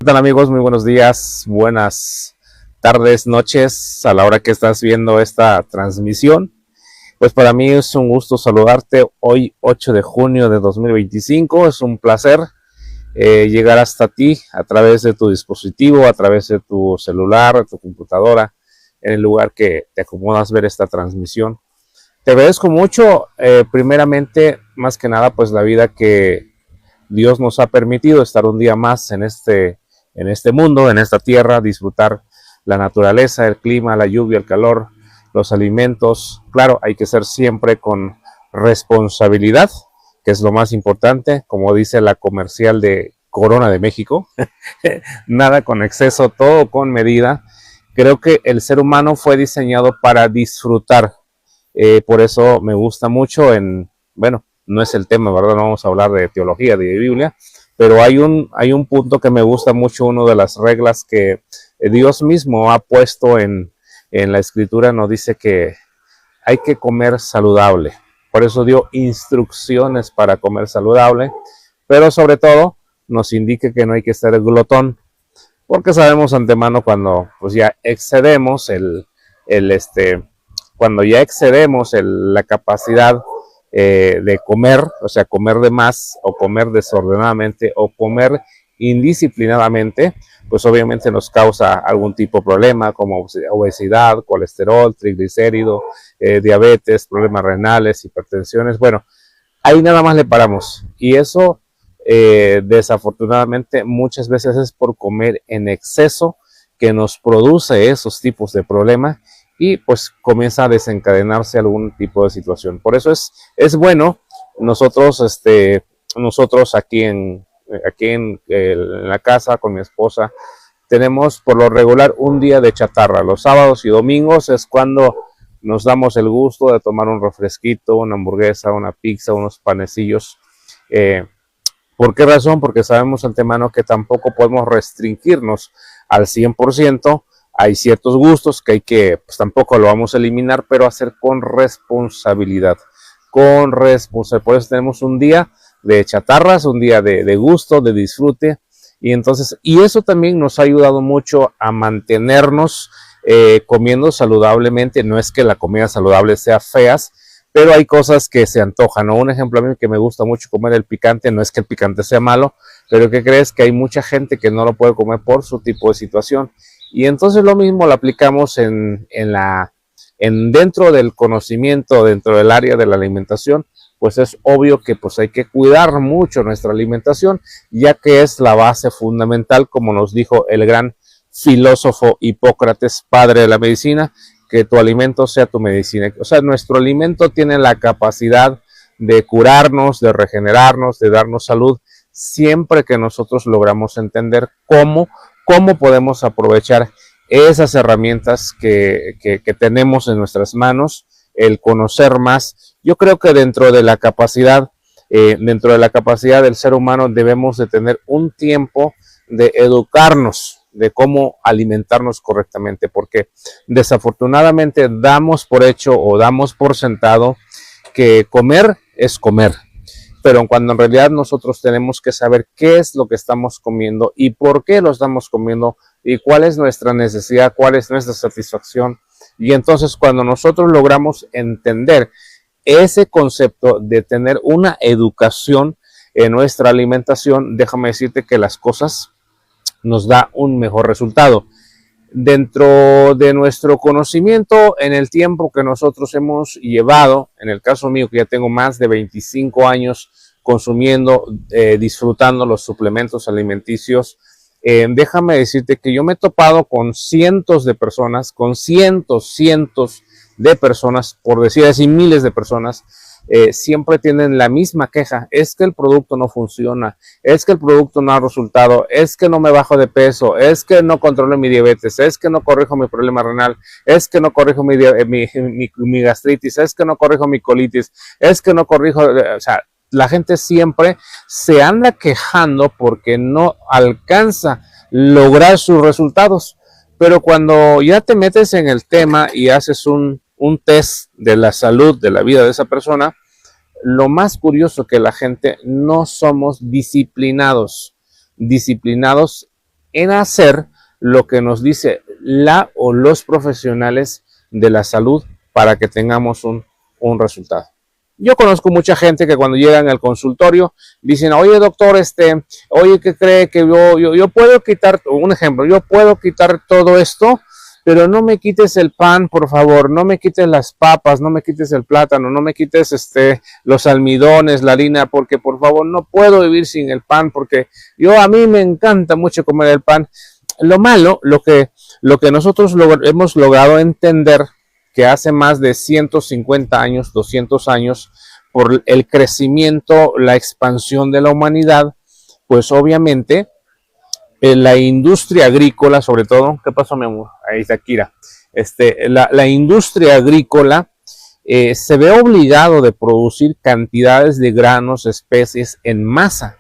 ¿Qué tal, amigos? Muy buenos días, buenas tardes, noches, a la hora que estás viendo esta transmisión. Pues para mí es un gusto saludarte hoy 8 de junio de 2025. Es un placer llegar hasta ti a través de tu dispositivo, a través de tu celular, de tu computadora, en el lugar que te acomodas ver esta transmisión. Te agradezco mucho, primeramente, más que nada, pues la vida que Dios nos ha permitido estar un día más en este mundo, en esta tierra, disfrutar la naturaleza, el clima, la lluvia, el calor, los alimentos. Claro, hay que ser siempre con responsabilidad, que es lo más importante, como dice la comercial de Corona de México. Nada con exceso, todo con medida. Creo que el ser humano fue diseñado para disfrutar. Por eso me gusta mucho bueno, no es el tema, ¿verdad? No vamos a hablar de teología, de Biblia, pero hay un punto que me gusta mucho, una de las reglas que Dios mismo ha puesto en la Escritura, nos dice que hay que comer saludable. Por eso dio instrucciones para comer saludable, pero sobre todo nos indica que no hay que ser glotón, porque sabemos antemano cuando pues ya excedemos cuando ya excedemos la capacidad de comer, o sea, comer de más o comer desordenadamente o comer indisciplinadamente, pues obviamente nos causa algún tipo de problema como obesidad, colesterol, triglicérido, diabetes, problemas renales, hipertensiones. Bueno, ahí nada más le paramos. Y eso, desafortunadamente, muchas veces es por comer en exceso que nos produce esos tipos de problemas y pues comienza a desencadenarse algún tipo de situación. Por eso es bueno nosotros aquí en la casa con mi esposa tenemos por lo regular un día de chatarra. Los sábados y domingos es cuando nos damos el gusto de tomar un refresquito, una hamburguesa, una pizza, unos panecillos. ¿Por qué razón? Porque sabemos antemano que tampoco podemos restringirnos al 100%. Hay ciertos gustos que pues tampoco lo vamos a eliminar, pero hacer con responsabilidad. Por eso tenemos un día de chatarras, un día de gusto, de disfrute. Y eso también nos ha ayudado mucho a mantenernos comiendo saludablemente. No es que la comida saludable sea feas, pero hay cosas que se antojan, ¿no? Un ejemplo a mí que me gusta mucho comer el picante, no es que el picante sea malo, pero ¿qué crees? Que hay mucha gente que no lo puede comer por su tipo de situación. Y entonces lo mismo lo aplicamos dentro del conocimiento, dentro del área de la alimentación, pues es obvio que pues hay que cuidar mucho nuestra alimentación, ya que es la base fundamental, como nos dijo el gran filósofo Hipócrates, padre de la medicina, que tu alimento sea tu medicina. O sea, nuestro alimento tiene la capacidad de curarnos, de regenerarnos, de darnos salud, siempre que nosotros logramos entender cómo podemos aprovechar esas herramientas que tenemos en nuestras manos, el conocer más. Yo creo que dentro de la capacidad del ser humano debemos de tener un tiempo de educarnos de cómo alimentarnos correctamente, porque desafortunadamente damos por hecho o damos por sentado que comer es comer, pero cuando en realidad nosotros tenemos que saber qué es lo que estamos comiendo y por qué lo estamos comiendo y cuál es nuestra necesidad, cuál es nuestra satisfacción. Y entonces cuando nosotros logramos entender ese concepto de tener una educación en nuestra alimentación, déjame decirte que las cosas nos da un mejor resultado. Dentro de nuestro conocimiento, en el tiempo que nosotros hemos llevado, en el caso mío que ya tengo más de 25 años consumiendo, disfrutando los suplementos alimenticios, déjame decirte que yo me he topado con cientos de personas, cientos de personas, por decir así, miles de personas, siempre tienen la misma queja: es que el producto no funciona, es que el producto no ha resultado, es que no me bajo de peso, es que no controlo mi diabetes, es que no corrijo mi problema renal, es que no corrijo mi gastritis, es que no corrijo mi colitis, es que no corrijo, o sea, la gente siempre se anda quejando porque no alcanza lograr sus resultados. Pero cuando ya te metes en el tema y haces un test de la salud, de la vida de esa persona, lo más curioso que la gente no somos disciplinados en hacer lo que nos dice la o los profesionales de la salud para que tengamos un resultado. Yo conozco mucha gente que cuando llegan al consultorio dicen, oye doctor, oye, ¿qué cree que yo puedo quitar, un ejemplo, yo puedo quitar todo esto, pero no me quites el pan, por favor, no me quites las papas, no me quites el plátano, no me quites los almidones, la harina, porque por favor no puedo vivir sin el pan, porque a mí me encanta mucho comer el pan. Lo malo, lo que nosotros hemos logrado entender, que hace más de 150 años, 200 años, por el crecimiento, la expansión de la humanidad, pues obviamente la industria agrícola, sobre todo, ¿qué pasó, mi amor? Ahí está Kira. La industria agrícola se ve obligado de producir cantidades de granos, especies en masa.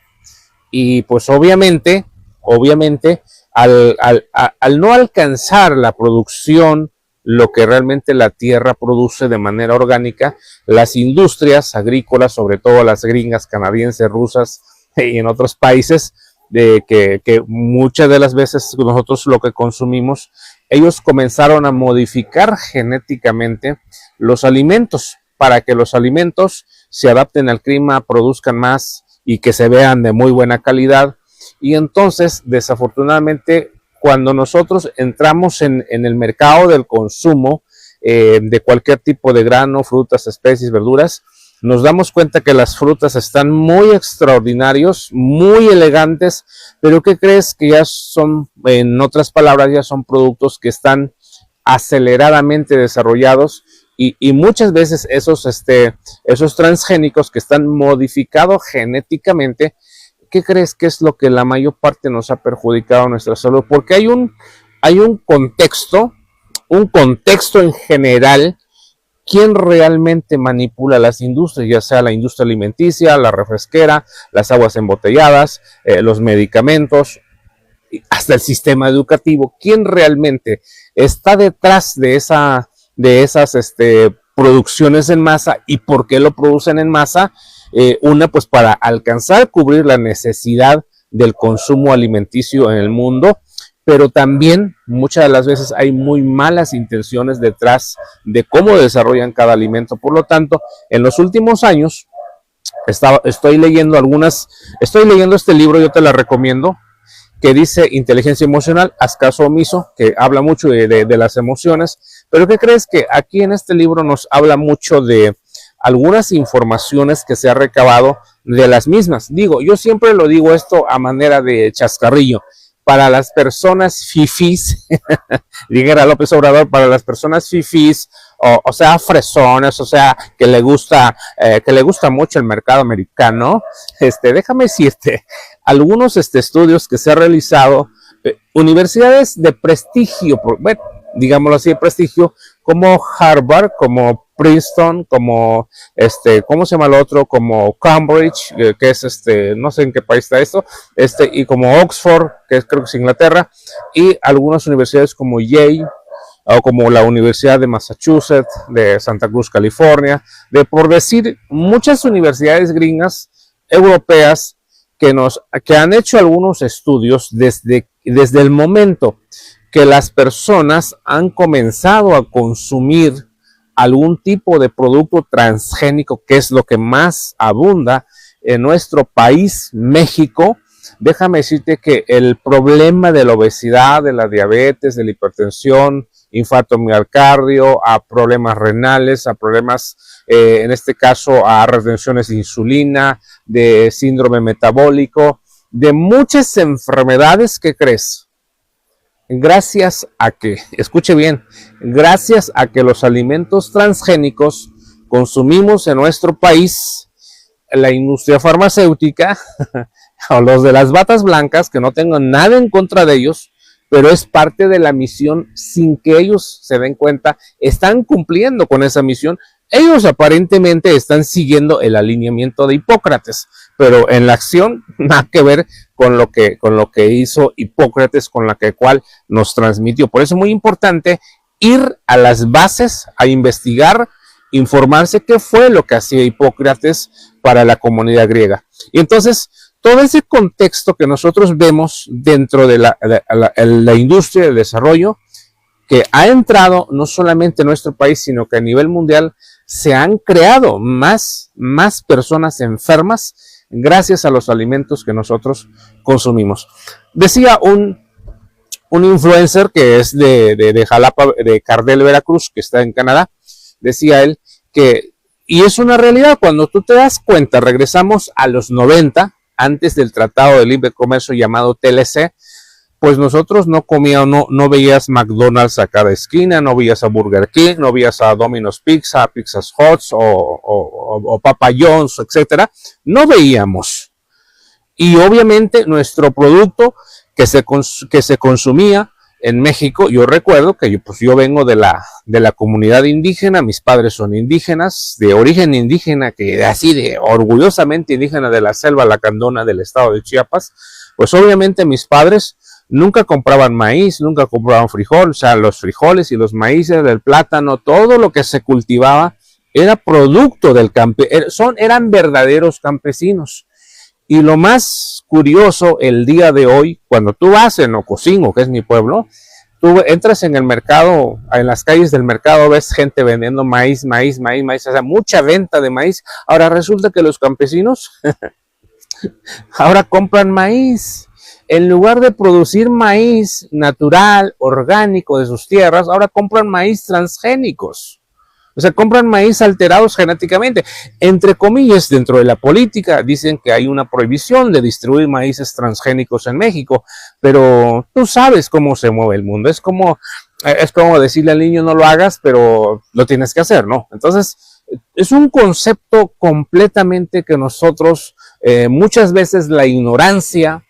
Y pues obviamente, al no alcanzar la producción, lo que realmente la tierra produce de manera orgánica, las industrias agrícolas, sobre todo las gringas, canadienses, rusas y en otros países, que muchas de las veces nosotros lo que consumimos, ellos comenzaron a modificar genéticamente los alimentos para que los alimentos se adapten al clima, produzcan más y que se vean de muy buena calidad. Y entonces, desafortunadamente, cuando nosotros entramos en el mercado del consumo de cualquier tipo de grano, frutas, especies, verduras, nos damos cuenta que las frutas están muy extraordinarios, muy elegantes, pero ¿qué crees? Que ya son, en otras palabras, ya son productos que están aceleradamente desarrollados y muchas veces esos transgénicos que están modificados genéticamente, ¿qué crees que es lo que la mayor parte nos ha perjudicado a nuestra salud? Porque hay un contexto en general, quién realmente manipula las industrias, ya sea la industria alimenticia, la refresquera, las aguas embotelladas, los medicamentos, hasta el sistema educativo. ¿Quién realmente está detrás de esas producciones en masa y por qué lo producen en masa? Pues para alcanzar, cubrir la necesidad del consumo alimenticio en el mundo, pero también muchas de las veces hay muy malas intenciones detrás de cómo desarrollan cada alimento. Por lo tanto, en los últimos años estoy leyendo este libro, yo te lo recomiendo, que dice Inteligencia Emocional, haz caso omiso, que habla mucho de las emociones, pero ¿qué crees? Que aquí en este libro nos habla mucho de algunas informaciones que se ha recabado de las mismas. Yo siempre lo digo esto a manera de chascarrillo. Para las personas fifís, dijera López Obrador, para las personas fifís, o sea, fresones, o sea, que le gusta mucho el mercado americano, déjame decirte, algunos estudios que se han realizado, universidades de prestigio, bueno, digámoslo así, de prestigio, como Harvard, como Princeton, como ¿cómo se llama el otro? Como Cambridge, que es no sé en qué país está esto, y como Oxford, que creo que es Inglaterra, y algunas universidades como Yale, o como la Universidad de Massachusetts, de Santa Cruz, California, por decir, muchas universidades gringas, europeas, que han hecho algunos estudios desde el momento que las personas han comenzado a consumir algún tipo de producto transgénico, que es lo que más abunda en nuestro país, México. Déjame decirte que el problema de la obesidad, de la diabetes, de la hipertensión, infarto miocardio, a problemas renales, a problemas, en este caso, a retenciones de insulina, de síndrome metabólico, de muchas enfermedades, ¿qué crees? Gracias a que, escuche bien, gracias a que los alimentos transgénicos consumimos en nuestro país, la industria farmacéutica, o los de las batas blancas, que no tengo nada en contra de ellos, pero es parte de la misión sin que ellos se den cuenta, están cumpliendo con esa misión. Ellos aparentemente están siguiendo el alineamiento de Hipócrates, pero en la acción nada que ver con lo que hizo Hipócrates, con la cual nos transmitió. Por eso es muy importante ir a las bases, a investigar, informarse qué fue lo que hacía Hipócrates para la comunidad griega. Y entonces todo ese contexto que nosotros vemos dentro de la industria del desarrollo, que ha entrado no solamente en nuestro país, sino que a nivel mundial se han creado más personas enfermas gracias a los alimentos que nosotros consumimos. Decía un influencer que es de Jalapa, de Cardel, Veracruz, que está en Canadá, decía él que, y es una realidad, cuando tú te das cuenta, regresamos a los 90, antes del Tratado de Libre Comercio llamado TLC, pues nosotros no comíamos, no veías McDonald's a cada esquina, no veías a Burger King, no veías a Domino's Pizza, Pizza's Hut o Papa John's, etcétera. No veíamos. Y obviamente nuestro producto que se consumía en México, yo recuerdo que yo vengo de la comunidad indígena, mis padres son indígenas, de origen indígena, que así de orgullosamente indígena de la selva lacandona del estado de Chiapas, pues obviamente mis padres nunca compraban maíz, nunca compraban frijol, o sea, los frijoles y los maíces, el plátano, todo lo que se cultivaba era producto del eran verdaderos campesinos. Y lo más curioso el día de hoy, cuando tú vas en Ocosingo, que es mi pueblo, tú entras en el mercado, en las calles del mercado, ves gente vendiendo maíz, o sea, mucha venta de maíz. Ahora resulta que los campesinos ahora compran maíz. En lugar de producir maíz natural, orgánico de sus tierras, ahora compran maíz transgénicos. O sea, compran maíz alterados genéticamente. Entre comillas, dentro de la política dicen que hay una prohibición de distribuir maíces transgénicos en México, pero tú sabes cómo se mueve el mundo. Es como decirle al niño no lo hagas, pero lo tienes que hacer, ¿no? Entonces, es un concepto completamente que nosotros, muchas veces la ignorancia,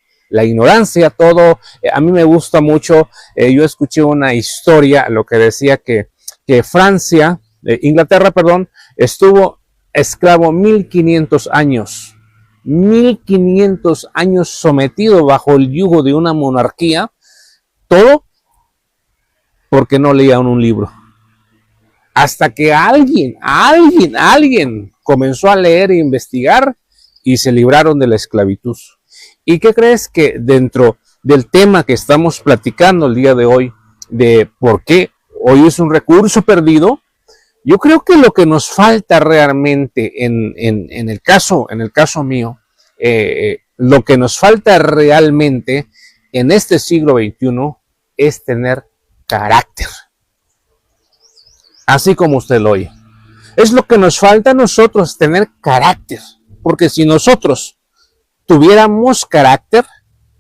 todo, a mí me gusta mucho, yo escuché una historia, lo que decía que Inglaterra, estuvo esclavo 1500 años. 1500 años sometido bajo el yugo de una monarquía, todo porque no leían un libro. Hasta que alguien comenzó a leer e investigar y se libraron de la esclavitud. ¿Y qué crees que dentro del tema que estamos platicando el día de hoy, de por qué hoy es un recurso perdido? Yo creo que lo que nos falta realmente en el caso mío, lo que nos falta realmente en este siglo XXI es tener carácter. Así como usted lo oye. Es lo que nos falta a nosotros, tener carácter. Porque si nosotros tuviéramos carácter,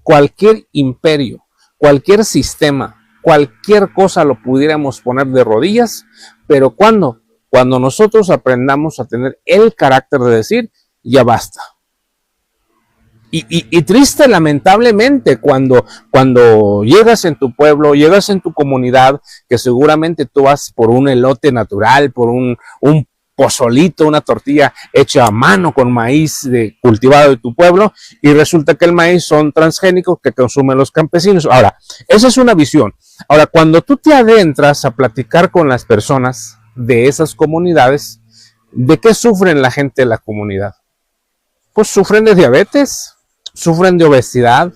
cualquier imperio, cualquier sistema, cualquier cosa lo pudiéramos poner de rodillas, pero ¿cuándo? Cuando nosotros aprendamos a tener el carácter de decir, ya basta. Y triste, lamentablemente, cuando llegas en tu pueblo, llegas en tu comunidad, que seguramente tú vas por un elote natural, por un pozolito, una tortilla hecha a mano con maíz cultivado de tu pueblo, y resulta que el maíz son transgénicos que consumen los campesinos. Ahora, esa es una visión. Ahora, cuando tú te adentras a platicar con las personas de esas comunidades, ¿de qué sufren la gente de la comunidad? Pues sufren de diabetes, sufren de obesidad.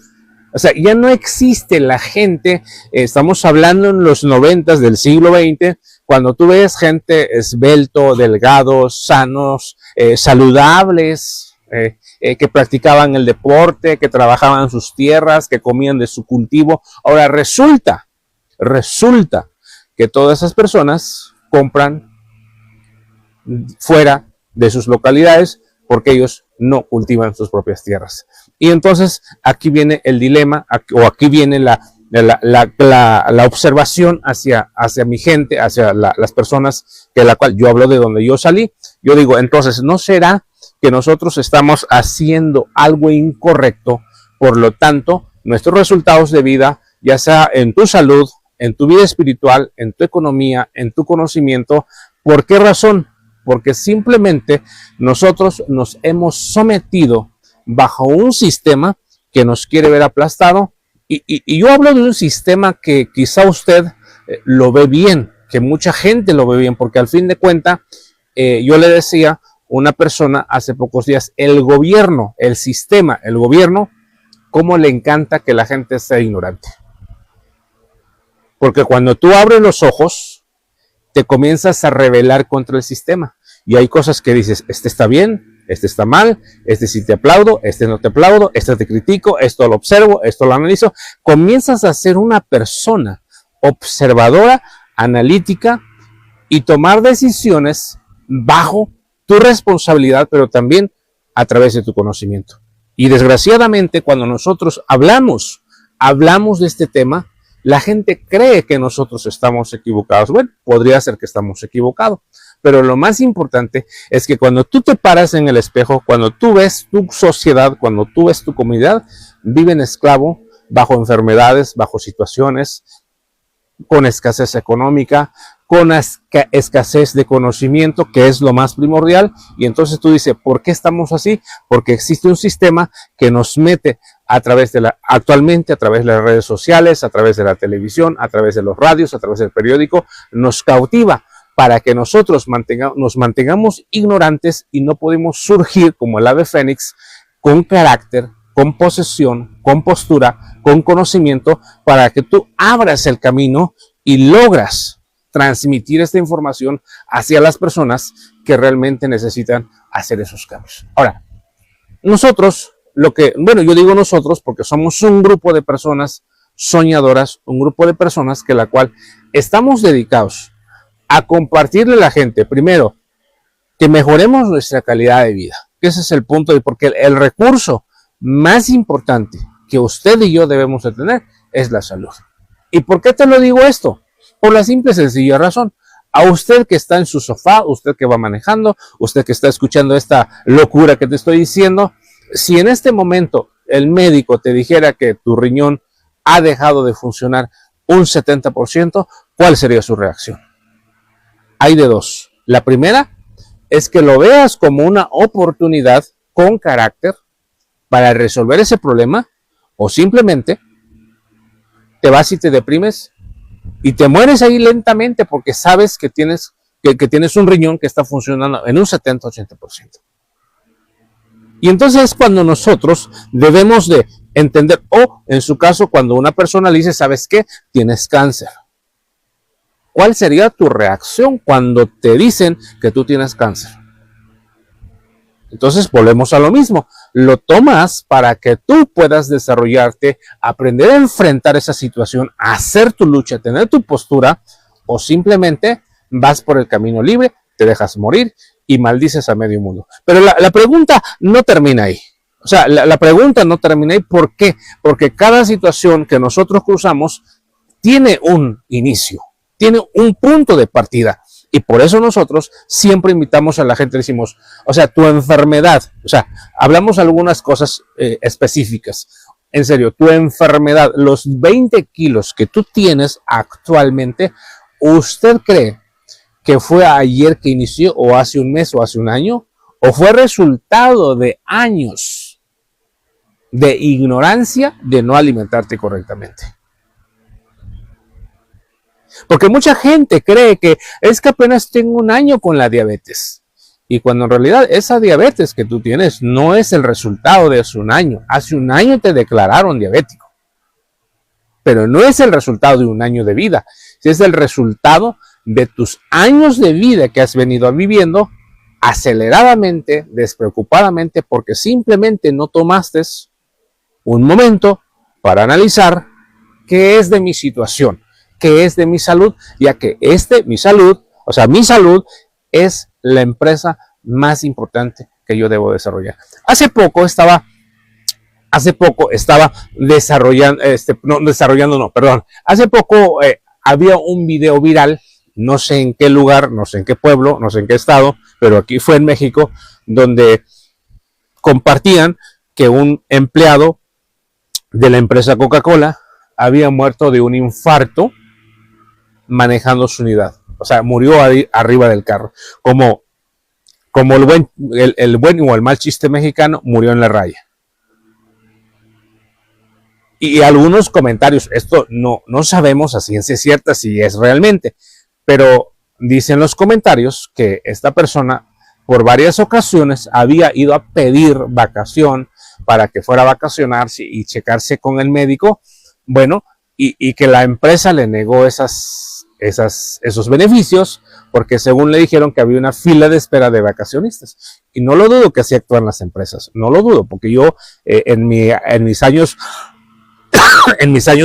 O sea, ya no existe la gente, estamos hablando en los 90 del siglo XX, cuando tú ves gente esbelto, delgados, sanos, saludables, que practicaban el deporte, que trabajaban sus tierras, que comían de su cultivo. Ahora resulta que todas esas personas compran fuera de sus localidades porque ellos no cultivan sus propias tierras. Y entonces aquí viene el dilema, o aquí viene la observación hacia mi gente, hacia las personas que la cual yo hablo de donde yo salí. Yo digo, entonces, ¿no será que nosotros estamos haciendo algo incorrecto? Por lo tanto, nuestros resultados de vida, ya sea en tu salud, en tu vida espiritual, en tu economía, en tu conocimiento, ¿por qué razón? Porque simplemente nosotros nos hemos sometido bajo un sistema que nos quiere ver aplastado. Y yo hablo de un sistema que quizá usted lo ve bien, que mucha gente lo ve bien, porque al fin de cuentas, yo le decía, una persona hace pocos días, el gobierno, el sistema, el gobierno, cómo le encanta que la gente sea ignorante. Porque cuando tú abres los ojos, te comienzas a rebelar contra el sistema. Y hay cosas que dices, este está bien, este está mal, este sí te aplaudo, este no te aplaudo, este te critico, esto lo observo, esto lo analizo. Comienzas a ser una persona observadora, analítica y tomar decisiones bajo tu responsabilidad, pero también a través de tu conocimiento. Y desgraciadamente, cuando nosotros hablamos de este tema, la gente cree que nosotros estamos equivocados. Bueno, podría ser que estamos equivocados, pero lo más importante es que cuando tú te paras en el espejo, cuando tú ves tu sociedad, cuando tú ves tu comunidad, viven esclavo, bajo enfermedades, bajo situaciones, con escasez económica, con escasez de conocimiento, que es lo más primordial. Y entonces tú dices, ¿por qué estamos así? Porque existe un sistema que nos mete actualmente a través de las redes sociales, a través de la televisión, a través de los radios, a través del periódico, nos cautiva para que nosotros nos mantengamos ignorantes y no podemos surgir como el ave fénix con carácter, con posesión, con postura, con conocimiento, para que tú abras el camino y logras transmitir esta información hacia las personas que realmente necesitan hacer esos cambios. Ahora, nosotros, yo digo nosotros porque somos un grupo de personas soñadoras, un grupo de personas que la cual estamos dedicados a compartirle a la gente, primero, que mejoremos nuestra calidad de vida. Ese es el punto, porque el recurso más importante que usted y yo debemos de tener es la salud. ¿Y por qué te lo digo esto? Por la simple y sencilla razón. A usted que está en su sofá, usted que va manejando, usted que está escuchando esta locura que te estoy diciendo, si en este momento el médico te dijera que tu riñón ha dejado de funcionar un 70%, ¿cuál sería su reacción? Hay de dos. La primera es que lo veas como una oportunidad con carácter para resolver ese problema, o simplemente te vas y te deprimes y te mueres ahí lentamente porque sabes que tienes un riñón que está funcionando en un 70-80%. Y entonces es cuando nosotros debemos de entender, o en su caso, cuando una persona le dice, ¿sabes qué? Tienes cáncer. ¿Cuál sería tu reacción cuando te dicen que tú tienes cáncer? Entonces volvemos a lo mismo. Lo tomas para que tú puedas desarrollarte, aprender a enfrentar esa situación, hacer tu lucha, tener tu postura, o simplemente vas por el camino libre, te dejas morir y maldices a medio mundo. Pero la pregunta no termina ahí. O sea, la pregunta no termina ahí. ¿Por qué? Porque cada situación que nosotros cruzamos tiene un inicio, tiene un punto de partida. Y por eso nosotros siempre invitamos a la gente, decimos, o sea, tu enfermedad, o sea, hablamos algunas cosas específicas. En serio, tu enfermedad, los 20 kilos que tú tienes actualmente, ¿usted cree que fue ayer que inició, o hace un mes, o hace un año? ¿O fue resultado de años de ignorancia de no alimentarte correctamente? Porque mucha gente cree que es que apenas tengo un año con la diabetes. Y cuando en realidad esa diabetes que tú tienes no es el resultado de hace un año. Hace un año te declararon diabético. Pero no es el resultado de un año de vida. Es el resultado de tus años de vida que has venido viviendo aceleradamente, despreocupadamente, porque simplemente no tomaste un momento para analizar qué es de mi situación, qué es de mi salud, ya que mi salud es la empresa más importante que yo debo desarrollar. Hace poco estaba desarrollando, hace poco había un video viral, no sé en qué lugar, no sé en qué pueblo, no sé en qué estado, pero aquí fue en México, donde compartían que un empleado de la empresa Coca-Cola había muerto de un infarto manejando su unidad. O sea, murió ahí arriba del carro. Como el buen o el mal chiste mexicano, murió en la raya. Y algunos comentarios, esto no sabemos a ciencia cierta si es realmente, pero dicen los comentarios que esta persona por varias ocasiones había ido a pedir vacación para que fuera a vacacionarse y checarse con el médico, bueno, y que la empresa le negó esos beneficios, porque según le dijeron que había una fila de espera de vacacionistas. Y no lo dudo que así actúan las empresas, no lo dudo, porque yo en mis años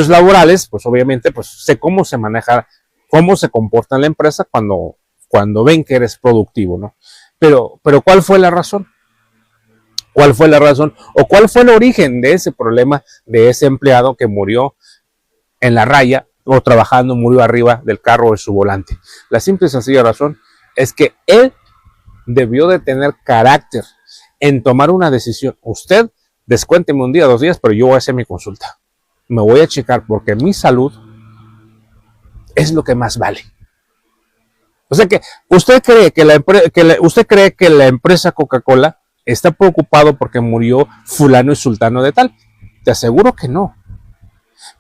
laborales, pues obviamente pues sé cómo se maneja, cómo se comporta en la empresa cuando ven que eres productivo, ¿no? Pero ¿cuál fue la razón? ¿Cuál fue la razón? ¿O cuál fue el origen de ese problema de ese empleado que murió en la raya o trabajando, murió arriba del carro de su volante? La simple y sencilla razón es que él debió de tener carácter en tomar una decisión. Usted, descuénteme un día, 2 días, pero yo voy a hacer mi consulta. Me voy a checar porque mi salud es lo que más vale. O sea que usted cree que la empresa Coca-Cola está preocupado porque murió fulano y sultano de tal. Te aseguro que no.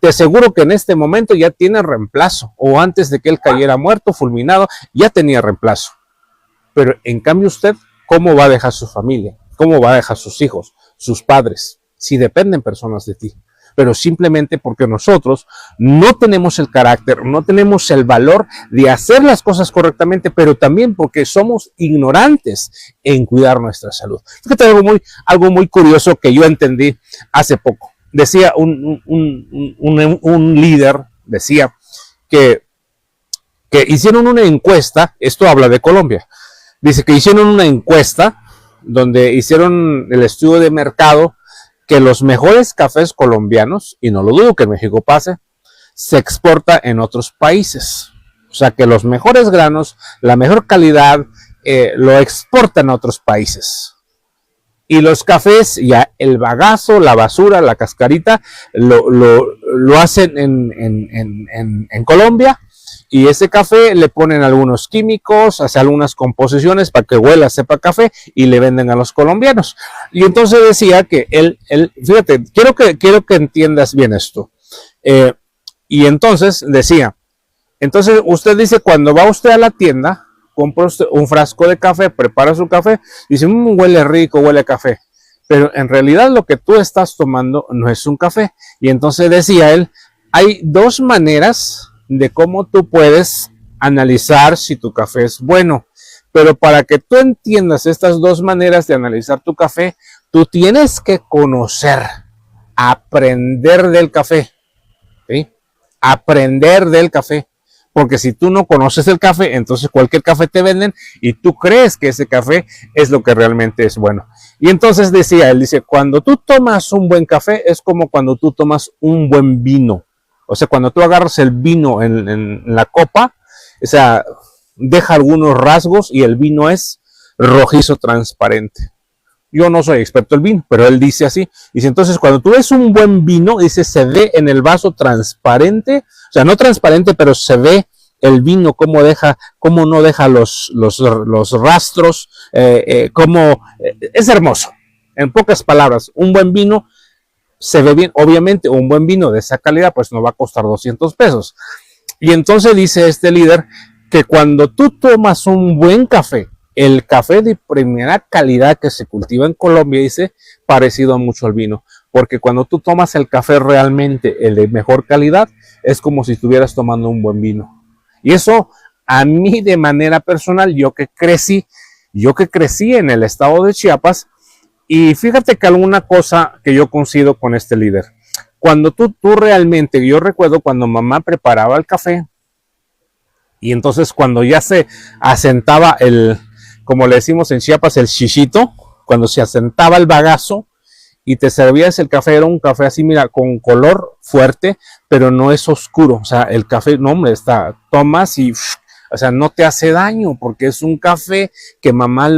Te aseguro que en este momento ya tiene reemplazo, o antes de que él cayera muerto, fulminado, ya tenía reemplazo. Pero en cambio usted, ¿cómo va a dejar su familia? ¿Cómo va a dejar sus hijos, sus padres, si dependen personas de ti? Pero simplemente porque nosotros no tenemos el carácter, no tenemos el valor de hacer las cosas correctamente, pero también porque somos ignorantes en cuidar nuestra salud. Fíjate algo muy curioso que yo entendí hace poco. Decía un líder, decía que hicieron una encuesta, esto habla de Colombia, dice que hicieron una encuesta donde hicieron el estudio de mercado, que los mejores cafés colombianos, y no lo dudo que en México pase, se exporta en otros países. O sea que los mejores granos, la mejor calidad, lo exportan a otros países. Y los cafés, ya el bagazo, la basura, la cascarita, lo hacen en Colombia. Y ese café le ponen algunos químicos, hace algunas composiciones para que huela, sepa café, y le venden a los colombianos. Y entonces decía que él fíjate, quiero que entiendas bien esto. Y entonces decía, entonces usted dice, cuando va usted a la tienda, compra usted un frasco de café, prepara su café, dice, huele rico, huele a café. Pero en realidad lo que tú estás tomando no es un café. Y entonces decía él, hay 2 maneras de cómo tú puedes analizar si tu café es bueno. Pero para que tú entiendas estas 2 maneras de analizar tu café, tú tienes que conocer, aprender del café. ¿Sí? Aprender del café. Porque si tú no conoces el café, entonces cualquier café te venden y tú crees que ese café es lo que realmente es bueno. Y entonces decía, él dice, cuando tú tomas un buen café es como cuando tú tomas un buen vino. O sea, cuando tú agarras el vino en la copa, o sea, deja algunos rasgos y el vino es rojizo transparente. Yo no soy experto en vino, pero él dice así. Dice, entonces, cuando tú ves un buen vino, dice, se ve en el vaso transparente, o sea, no transparente, pero se ve el vino, cómo no deja los rastros, es hermoso. En pocas palabras, un buen vino se ve bien. Obviamente, un buen vino de esa calidad, pues no va a costar 200 pesos. Y entonces dice este líder que cuando tú tomas un buen café, el café de primera calidad que se cultiva en Colombia, dice, parecido mucho al vino. Porque cuando tú tomas el café realmente, el de mejor calidad, es como si estuvieras tomando un buen vino. Y eso, a mí de manera personal, yo que crecí en el estado de Chiapas, y fíjate que alguna cosa que yo coincido con este líder. Cuando tú realmente, yo recuerdo cuando mamá preparaba el café, y entonces cuando ya se asentaba como le decimos en Chiapas, el chichito, cuando se asentaba el bagazo y te servías el café, era un café así, mira, con color fuerte, pero no es oscuro. O sea, el café, no hombre, tomas y, o sea, no te hace daño, porque es un café que mamá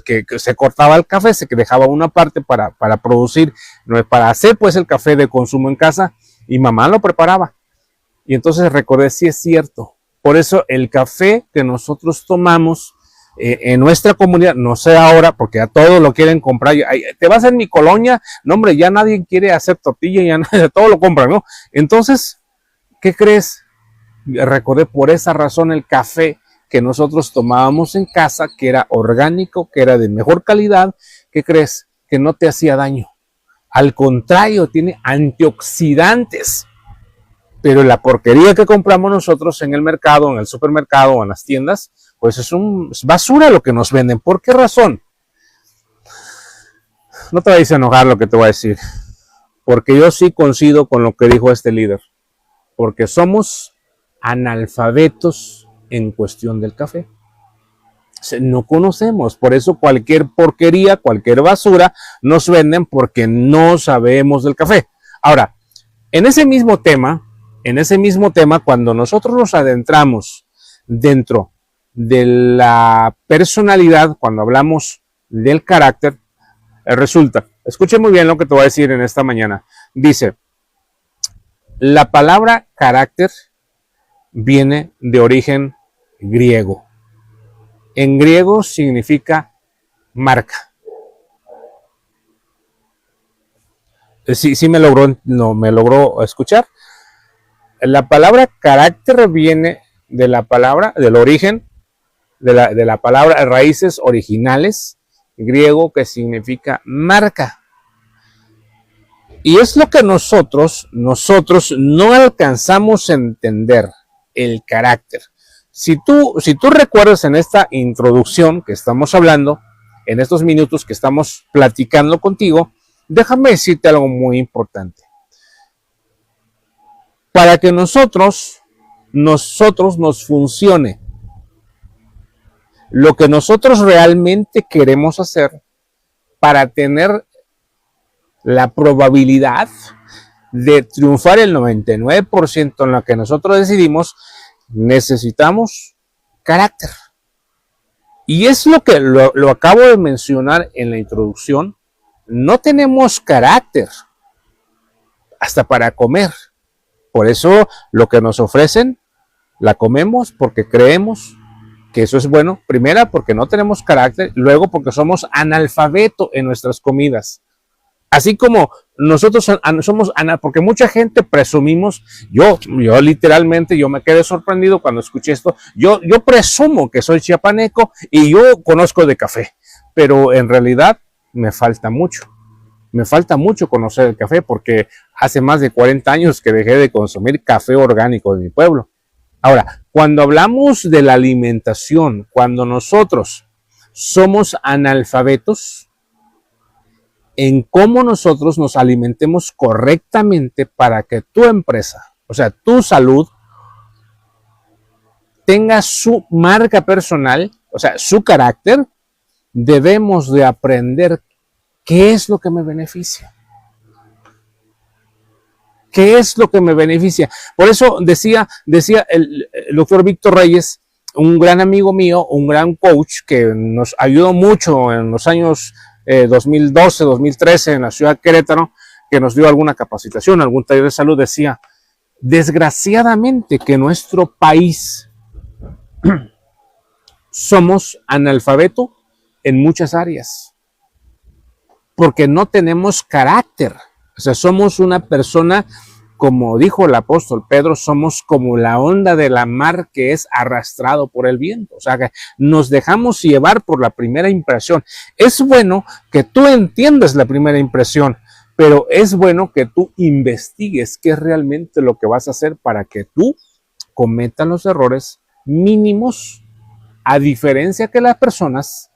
que se cortaba el café, se dejaba una parte para producir, para hacer pues el café de consumo en casa, y mamá lo preparaba. Y entonces recordé, sí es cierto. Por eso el café que nosotros tomamos en nuestra comunidad, no sé ahora, porque a todos lo quieren comprar. Te vas en mi colonia, no hombre, ya nadie quiere hacer tortilla, ya nadie, todo lo compran, ¿no? Entonces, ¿qué crees? Recordé por esa razón el café que nosotros tomábamos en casa, que era orgánico, que era de mejor calidad, ¿qué crees? Que no te hacía daño. Al contrario, tiene antioxidantes. Pero la porquería que compramos nosotros en el mercado, en el supermercado o en las tiendas, pues es basura lo que nos venden. ¿Por qué razón? No te vayas a enojar lo que te voy a decir, porque yo sí coincido con lo que dijo este líder, porque somos analfabetos en cuestión del café. No conocemos, por eso cualquier porquería, cualquier basura nos venden porque no sabemos del café. Ahora, en ese mismo tema, cuando nosotros nos adentramos dentro de la personalidad, cuando hablamos del carácter, resulta, escuche muy bien lo que te voy a decir en esta mañana. Dice, la palabra carácter viene de origen griego. En griego significa marca. Sí me logró escuchar. La palabra carácter viene de la palabra, del origen, de la palabra raíces originales, griego, que significa marca. Y es lo que nosotros no alcanzamos a entender, el carácter. Si tú recuerdas en esta introducción que estamos hablando, en estos minutos que estamos platicando contigo, déjame decirte algo muy importante. Para que nosotros nos funcione lo que nosotros realmente queremos hacer, para tener la probabilidad de triunfar el 99% en lo que nosotros decidimos, necesitamos carácter. Y es lo que lo acabo de mencionar en la introducción. No tenemos carácter hasta para comer. Por eso lo que nos ofrecen, la comemos porque creemos que eso es bueno. Primera, porque no tenemos carácter. Luego, porque somos analfabetos en nuestras comidas. Así como nosotros somos, porque mucha gente presumimos, yo literalmente, yo me quedé sorprendido cuando escuché esto, yo presumo que soy chiapaneco y yo conozco de café, pero en realidad me falta mucho conocer el café, porque hace más de 40 años que dejé de consumir café orgánico de mi pueblo. Ahora, cuando hablamos de la alimentación, cuando nosotros somos analfabetos en cómo nosotros nos alimentemos correctamente para que tu empresa, o sea, tu salud, tenga su marca personal, o sea, su carácter, debemos de aprender qué es lo que me beneficia. ¿Qué es lo que me beneficia? Por eso decía el doctor Víctor Reyes, un gran amigo mío, un gran coach que nos ayudó mucho en los años 2012, 2013 en la ciudad de Querétaro, que nos dio alguna capacitación, algún taller de salud, decía, desgraciadamente que nuestro país somos analfabetos en muchas áreas, porque no tenemos carácter. O sea, somos una persona, como dijo el apóstol Pedro, somos como la onda de la mar que es arrastrado por el viento. O sea, que nos dejamos llevar por la primera impresión. Es bueno que tú entiendas la primera impresión, pero es bueno que tú investigues qué es realmente lo que vas a hacer para que tú cometas los errores mínimos, a diferencia que las personas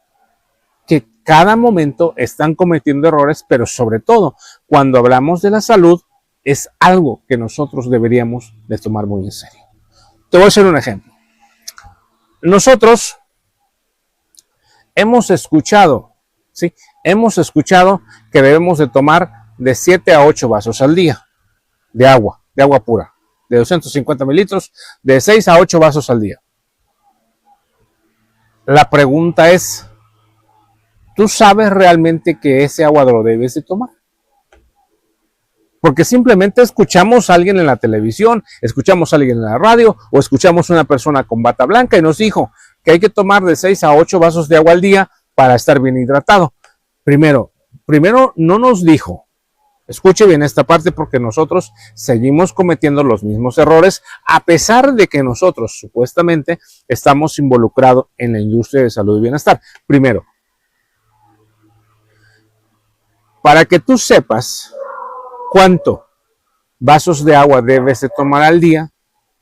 que cada momento están cometiendo errores, pero sobre todo cuando hablamos de la salud, es algo que nosotros deberíamos de tomar muy en serio. Te voy a hacer un ejemplo. Nosotros hemos escuchado que debemos de tomar de 7 a 8 vasos al día de agua pura, de 250 mililitros, de 6 a 8 vasos al día. La pregunta es, ¿tú sabes realmente que ese agua lo debes de tomar? Porque simplemente escuchamos a alguien en la televisión, escuchamos a alguien en la radio, o escuchamos a una persona con bata blanca y nos dijo que hay que tomar de 6 a 8 vasos de agua al día para estar bien hidratado. Primero no nos dijo Escuche bien esta parte porque nosotros seguimos cometiendo los mismos errores a pesar de que nosotros supuestamente estamos involucrados en la industria de salud y bienestar. Primero, para que tú sepas cuánto vasos de agua debes de tomar al día,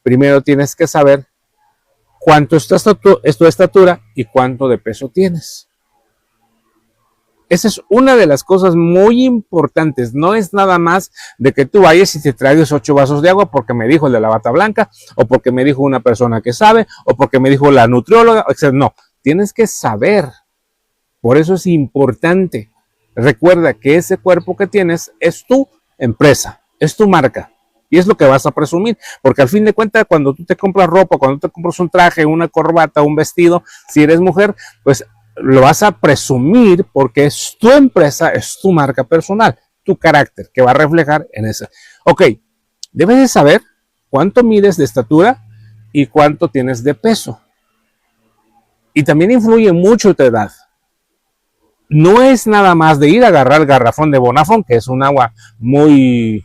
primero tienes que saber cuánto es tu estatura y cuánto de peso tienes. Esa es una de las cosas muy importantes. No es nada más de que tú vayas y te traigas 8 vasos de agua porque me dijo el de la bata blanca, o porque me dijo una persona que sabe, o porque me dijo la nutrióloga, etc. No, tienes que saber. Por eso es importante. Recuerda que ese cuerpo que tienes es tu empresa, es tu marca. Y es lo que vas a presumir, porque al fin de cuentas, cuando tú te compras ropa, cuando te compras un traje, una corbata, un vestido, si eres mujer, pues lo vas a presumir porque es tu empresa, es tu marca personal, tu carácter que va a reflejar en ese. Ok, debes de saber cuánto mides de estatura y cuánto tienes de peso. Y también influye mucho tu edad. No es nada más de ir a agarrar el garrafón de Bonafón, que es un agua muy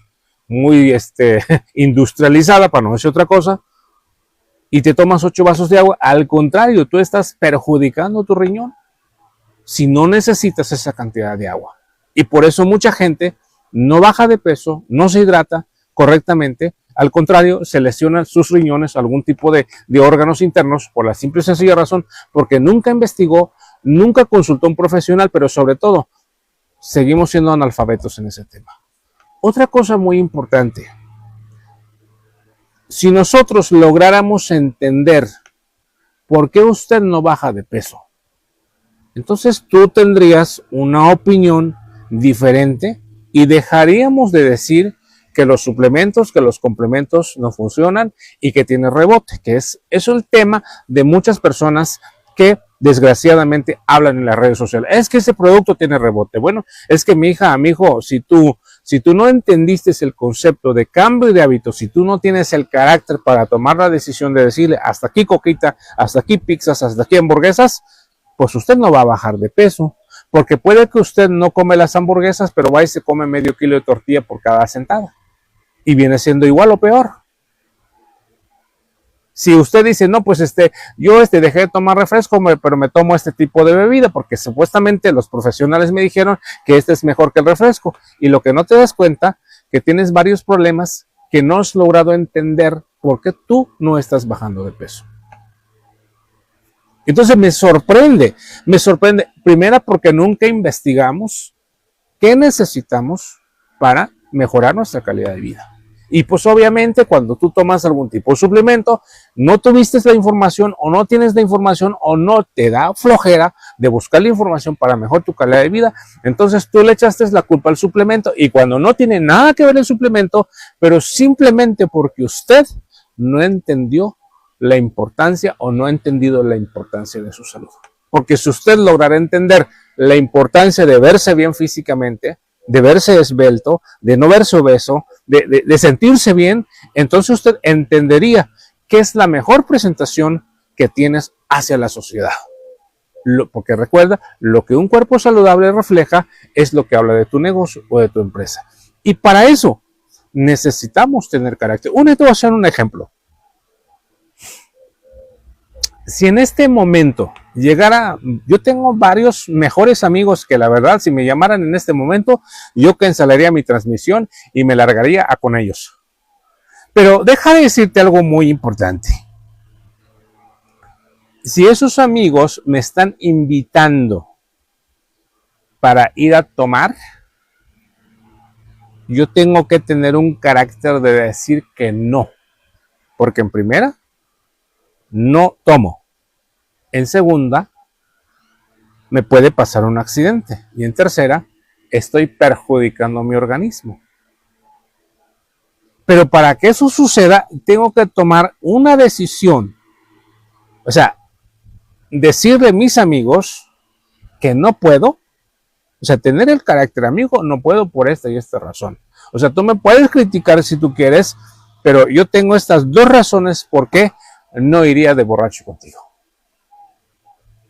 industrializada, para no decir otra cosa, y te tomas 8 vasos de agua. Al contrario, tú estás perjudicando tu riñón si no necesitas esa cantidad de agua. Y por eso mucha gente no baja de peso, no se hidrata correctamente. Al contrario, se lesionan sus riñones, algún tipo de órganos internos, por la simple y sencilla razón, porque nunca investigó, nunca consultó a un profesional, pero sobre todo, seguimos siendo analfabetos en ese tema. Otra cosa muy importante, si nosotros lográramos entender por qué usted no baja de peso, entonces tú tendrías una opinión diferente y dejaríamos de decir que los suplementos, que los complementos no funcionan y que tiene rebote, que es el tema de muchas personas que desgraciadamente hablan en las redes sociales. Es que ese producto tiene rebote. Bueno, es que mi hija, mi hijo, si tú no entendiste el concepto de cambio de hábitos, si tú no tienes el carácter para tomar la decisión de decirle hasta aquí coquita, hasta aquí pizzas, hasta aquí hamburguesas, pues usted no va a bajar de peso, porque puede que usted no come las hamburguesas, pero va y se come medio kilo de tortilla por cada sentada, y viene siendo igual o peor. Si usted dice, no, pues yo dejé de tomar refresco, pero me tomo este tipo de bebida, porque supuestamente los profesionales me dijeron que es mejor que el refresco, y lo que no te das cuenta, que tienes varios problemas que no has logrado entender por qué tú no estás bajando de peso. Entonces me sorprende, primera porque nunca investigamos qué necesitamos para mejorar nuestra calidad de vida. Y pues obviamente cuando tú tomas algún tipo de suplemento, no tuviste la información o no tienes la información o no te da flojera de buscar la información para mejorar tu calidad de vida, entonces tú le echaste la culpa al suplemento, y cuando no tiene nada que ver el suplemento, pero simplemente porque usted no entendió la importancia o no ha entendido la importancia de su salud. Porque si usted lograra entender la importancia de verse bien físicamente, de verse esbelto, de no verse obeso, de sentirse bien, entonces usted entendería que es la mejor presentación que tienes hacia la sociedad. Porque recuerda, lo que un cuerpo saludable refleja es lo que habla de tu negocio o de tu empresa. Y para eso necesitamos tener carácter. Te voy a hacer un ejemplo. Si en este momento yo tengo varios mejores amigos que la verdad, si me llamaran en este momento, yo cancelaría mi transmisión y me largaría con ellos. Pero deja de decirte algo muy importante. Si esos amigos me están invitando para ir a tomar, yo tengo que tener un carácter de decir que no. Porque en primera, no tomo. En segunda, me puede pasar un accidente. Y en tercera, estoy perjudicando mi organismo. Pero para que eso suceda, tengo que tomar una decisión. O sea, decirle a mis amigos que no puedo. O sea, tener el carácter, amigo, no puedo por esta y esta razón. O sea, tú me puedes criticar si tú quieres, pero yo tengo estas 2 razones por qué no iría de borracho contigo.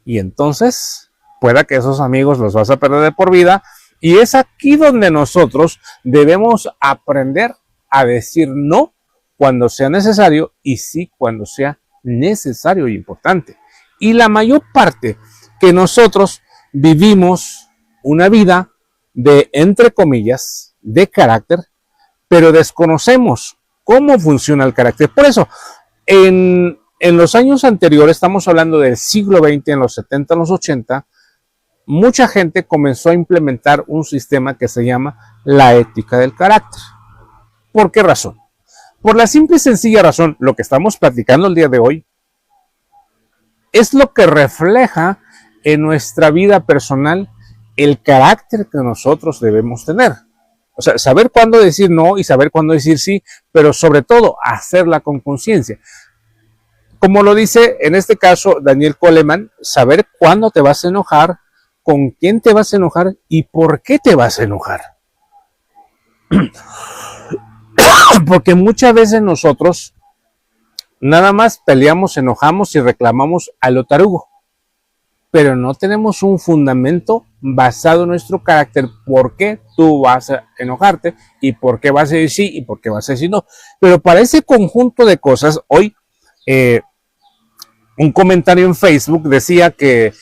Y entonces, pueda que esos amigos los vas a perder de por vida, Y es aquí donde nosotros debemos aprender a decir no cuando sea necesario y sí cuando sea necesario y importante. Y la mayor parte que nosotros vivimos una vida de, entre comillas, de carácter, pero desconocemos cómo funciona el carácter. Por eso, en los años anteriores, estamos hablando del siglo XX, en los 70, en los 80, mucha gente comenzó a implementar un sistema que se llama la ética del carácter. ¿Por qué razón? Por la simple y sencilla razón, lo que estamos platicando el día de hoy es lo que refleja en nuestra vida personal el carácter que nosotros debemos tener. O sea, saber cuándo decir no y saber cuándo decir sí, pero sobre todo hacerla con conciencia. Como lo dice en este caso Daniel Goleman, saber cuándo te vas a enojar, con quién te vas a enojar y por qué te vas a enojar. Porque muchas veces nosotros nada más peleamos, enojamos y reclamamos a lo tarugo, pero no tenemos un fundamento basado en nuestro carácter, por qué tú vas a enojarte y por qué vas a decir sí y por qué vas a decir no. Pero para ese conjunto de cosas, hoy un comentario en Facebook decía que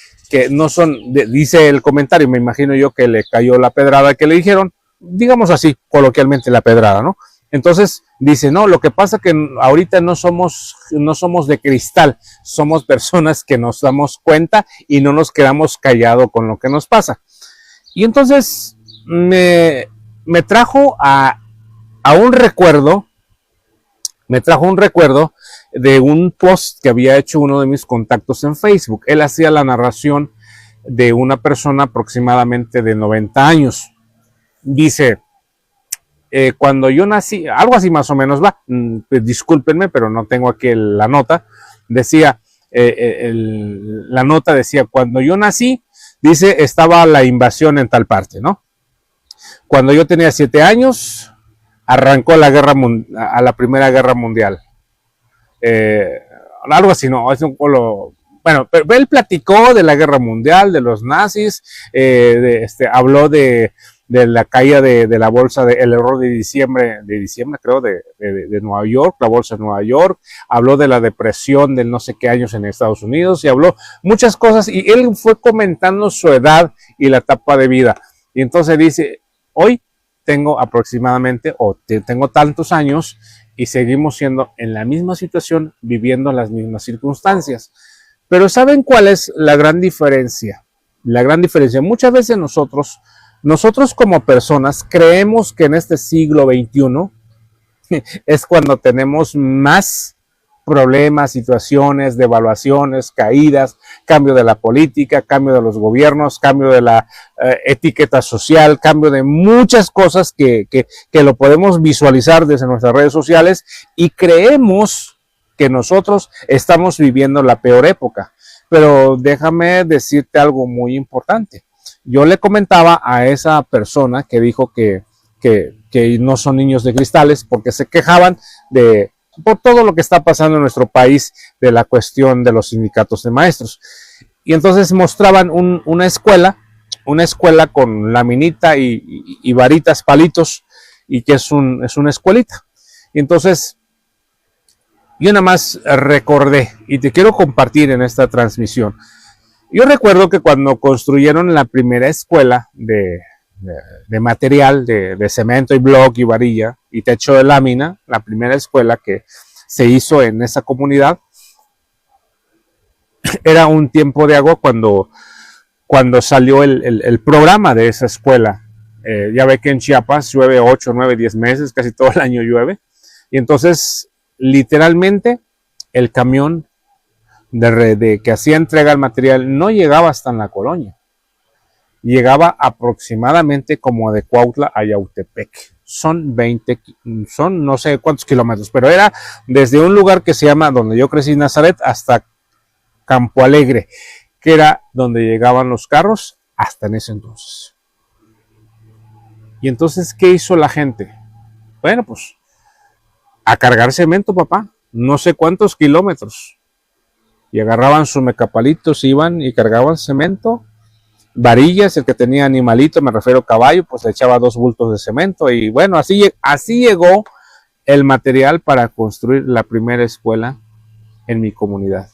no son, dice el comentario, me imagino yo que le cayó la pedrada que le dijeron, digamos así, coloquialmente la pedrada, ¿no? Entonces dice, no, lo que pasa que ahorita no somos de cristal, somos personas que nos damos cuenta y no nos quedamos callados con lo que nos pasa. Y entonces me trajo a un recuerdo, de un post que había hecho uno de mis contactos en Facebook. Él hacía la narración de una persona aproximadamente de 90 años. Dice, cuando yo nací, algo así más o menos va, discúlpenme, pero no tengo aquí la nota, decía, la nota decía, cuando yo nací, dice, estaba la invasión en tal parte, ¿no? Cuando yo tenía 7 años, arrancó la Primera Guerra Mundial. Algo así, no, es un polo. Bueno, pero él platicó de la Guerra Mundial, de los nazis, habló de la caída de la bolsa, el error de diciembre creo, de Nueva York, la bolsa de Nueva York, habló de la depresión del no sé qué años en Estados Unidos y habló muchas cosas y él fue comentando su edad y la etapa de vida. Y entonces dice, hoy tengo aproximadamente, tengo tantos años y seguimos siendo en la misma situación, viviendo las mismas circunstancias. Pero ¿saben cuál es la gran diferencia? La gran diferencia, muchas veces nosotros como personas creemos que en este siglo XXI es cuando tenemos más problemas, situaciones, devaluaciones, caídas, cambio de la política, cambio de los gobiernos, cambio de la etiqueta social, cambio de muchas cosas que lo podemos visualizar desde nuestras redes sociales y creemos que nosotros estamos viviendo la peor época. Pero déjame decirte algo muy importante. Yo le comentaba a esa persona que dijo que no son niños de cristales porque se quejaban por todo lo que está pasando en nuestro país de la cuestión de los sindicatos de maestros. Y entonces mostraban una escuela con laminita y varitas, palitos, y que es una escuelita. Y entonces yo nada más recordé, y te quiero compartir en esta transmisión. Yo recuerdo que cuando construyeron la primera escuela de material, de cemento y block y varilla y techo de lámina, la primera escuela que se hizo en esa comunidad, era un tiempo de agua cuando salió el programa de esa escuela. Ya ve que en Chiapas llueve 8, 9, 10 meses, casi todo el año llueve. Y entonces, literalmente, el camión que hacía entrega al material no llegaba hasta en la colonia. Llegaba aproximadamente como de Cuautla a Yautepec. Son no sé cuántos kilómetros, pero era desde un lugar que se llama, donde yo crecí, Nazaret, hasta Campo Alegre, que era donde llegaban los carros hasta en ese entonces. Y entonces, ¿qué hizo la gente? Bueno, pues a cargar cemento, papá, no sé cuántos kilómetros. Y agarraban sus mecapalitos, iban y cargaban cemento. varillas, el que tenía animalito, me refiero a caballo, pues le echaba 2 bultos de cemento y bueno, así llegó el material para construir la primera escuela en mi comunidad.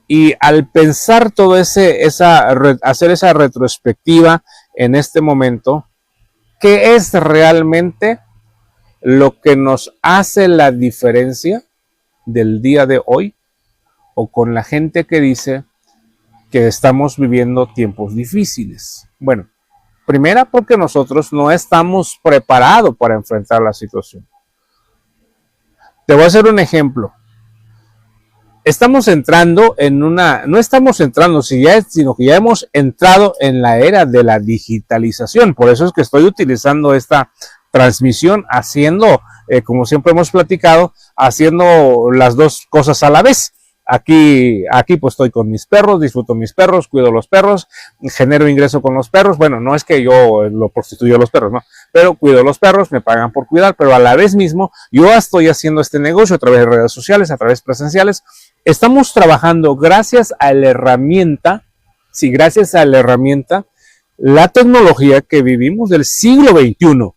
Y al pensar todo hacer esa retrospectiva en este momento, ¿qué es realmente lo que nos hace la diferencia del día de hoy o con la gente que dice que estamos viviendo tiempos difíciles? Bueno, primera, porque nosotros no estamos preparados para enfrentar la situación. Te voy a hacer un ejemplo. Estamos entrando no estamos entrando, sino que ya hemos entrado en la era de la digitalización. Por eso es que estoy utilizando esta transmisión, haciendo, como siempre hemos platicado, haciendo las dos cosas a la vez. Aquí pues estoy con mis perros, disfruto mis perros, cuido los perros, genero ingreso con los perros. Bueno, no es que yo lo prostituyo a los perros, no, pero cuido los perros, me pagan por cuidar, pero a la vez mismo yo estoy haciendo este negocio a través de redes sociales, a través presenciales. Estamos trabajando gracias a la herramienta, la tecnología que vivimos del siglo XXI.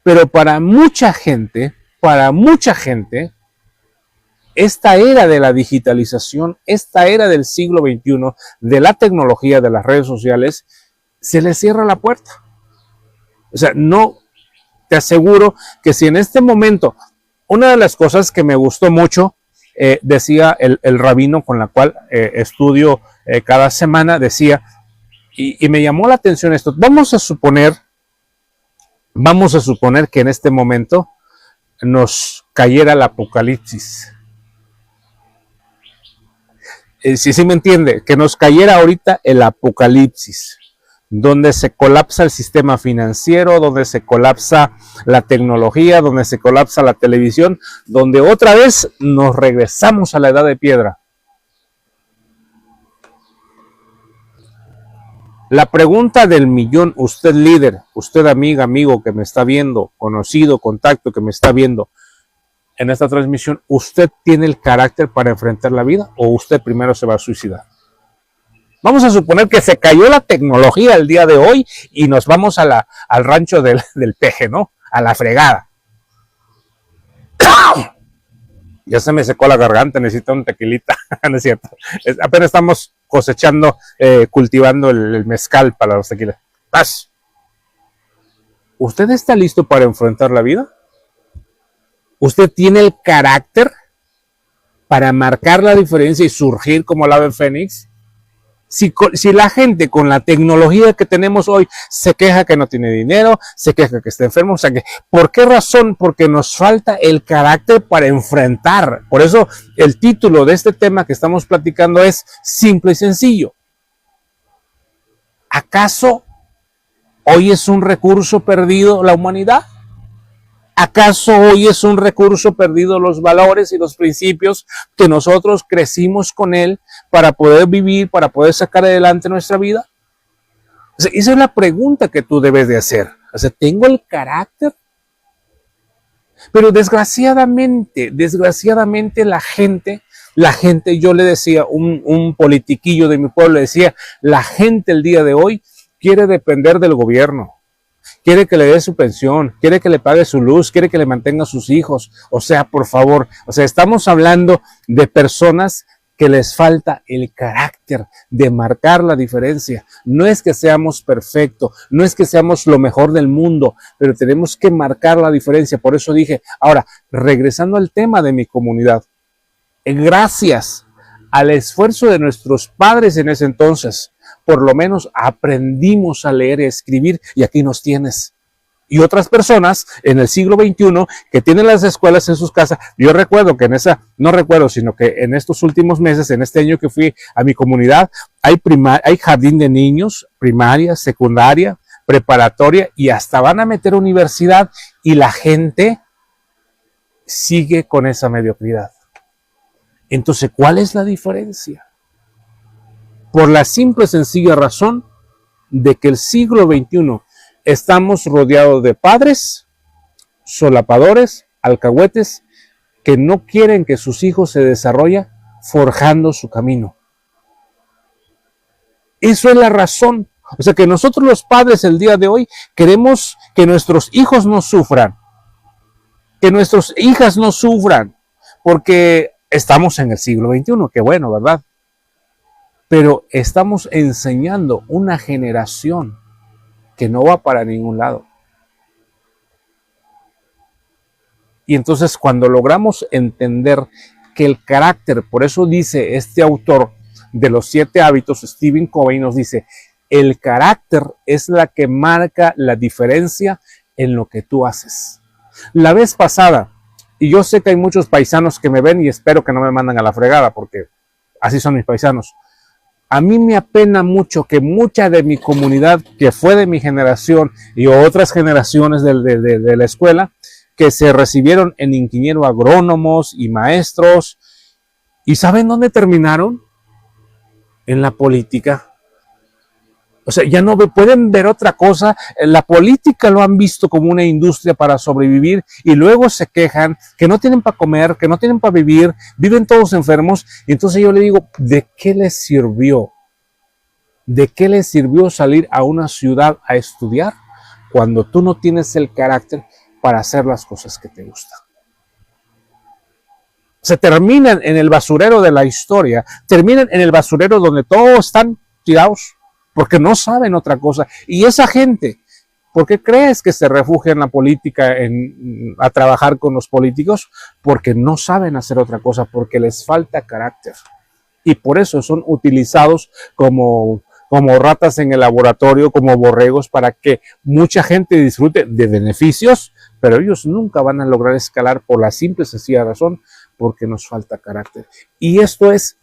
Pero para mucha gente, esta era de la digitalización, esta era del siglo XXI, de la tecnología, de las redes sociales, se les cierra la puerta. O sea, no, te aseguro que si en este momento, una de las cosas que me gustó mucho, decía el rabino con la cual estudio cada semana, decía, y me llamó la atención esto, vamos a suponer que en este momento nos cayera el apocalipsis. Si me entiende, que nos cayera ahorita el apocalipsis, donde se colapsa el sistema financiero, donde se colapsa la tecnología, donde se colapsa la televisión, donde otra vez nos regresamos a la edad de piedra. La pregunta del millón, usted líder, usted amiga, amigo que me está viendo, conocido, contacto que me está viendo en esta transmisión, ¿usted tiene el carácter para enfrentar la vida o usted primero se va a suicidar? Vamos a suponer que se cayó la tecnología el día de hoy y nos vamos al rancho del peje, ¿no? A la fregada. Ya se me secó la garganta, necesito un tequilita, no es cierto. Apenas estamos cosechando, cultivando el mezcal para los tequilas. ¡Paz! ¿Usted está listo para enfrentar la vida? ¿Usted tiene el carácter para marcar la diferencia y surgir como el ave fénix? Si la gente con la tecnología que tenemos hoy se queja que no tiene dinero, se queja que está enfermo, o sea que, ¿por qué razón? Porque nos falta el carácter para enfrentar. Por eso el título de este tema que estamos platicando es simple y sencillo. ¿Acaso hoy es un recurso perdido la humanidad? ¿Acaso hoy es un recurso perdido los valores y los principios que nosotros crecimos con él para poder vivir, para poder sacar adelante nuestra vida? O sea, esa es la pregunta que tú debes de hacer. O sea, ¿tengo el carácter? Pero desgraciadamente la gente, yo le decía, un politiquillo de mi pueblo le decía, la gente el día de hoy quiere depender del gobierno. Quiere que le dé su pensión, quiere que le pague su luz, quiere que le mantenga a sus hijos. O sea, por favor, estamos hablando de personas que les falta el carácter de marcar la diferencia. No es que seamos perfectos, no es que seamos lo mejor del mundo, pero tenemos que marcar la diferencia. Por eso dije, ahora, regresando al tema de mi comunidad, gracias al esfuerzo de nuestros padres en ese entonces, por lo menos aprendimos a leer y a escribir y aquí nos tienes. Y otras personas en el siglo XXI que tienen las escuelas en sus casas. Yo recuerdo que sino que en estos últimos meses, en este año que fui a mi comunidad, hay jardín de niños, primaria, secundaria, preparatoria y hasta van a meter universidad y la gente sigue con esa mediocridad. Entonces, ¿cuál es la diferencia? Por la simple y sencilla razón de que el siglo XXI estamos rodeados de padres, solapadores, alcahuetes, que no quieren que sus hijos se desarrollen forjando su camino. Eso es la razón. O sea que nosotros los padres el día de hoy queremos que nuestros hijos no sufran, que nuestras hijas no sufran, porque estamos en el siglo XXI, qué bueno, ¿verdad? Pero estamos enseñando una generación que no va para ningún lado. Y entonces cuando logramos entender que el carácter, por eso dice este autor de los 7 hábitos, Stephen Covey, nos dice, el carácter es la que marca la diferencia en lo que tú haces. La vez pasada, y yo sé que hay muchos paisanos que me ven y espero que no me mandan a la fregada porque así son mis paisanos. A mí me apena mucho que mucha de mi comunidad, que fue de mi generación y otras generaciones de la escuela, que se recibieron en ingeniero agrónomos y maestros, ¿y saben dónde terminaron? En la política. O sea, ya no pueden ver otra cosa. La política lo han visto como una industria para sobrevivir y luego se quejan que no tienen para comer, que no tienen para vivir, viven todos enfermos. Y entonces yo le digo, ¿de qué les sirvió? ¿De qué les sirvió salir a una ciudad a estudiar cuando tú no tienes el carácter para hacer las cosas que te gustan? Se terminan en el basurero de la historia, terminan en el basurero donde todos están tirados porque no saben otra cosa. Y esa gente, ¿por qué crees que se refugia en la política, a trabajar con los políticos? Porque no saben hacer otra cosa, porque les falta carácter. Y por eso son utilizados como ratas en el laboratorio, como borregos, para que mucha gente disfrute de beneficios, pero ellos nunca van a lograr escalar por la simple y sencilla razón, porque nos falta carácter. Y esto es,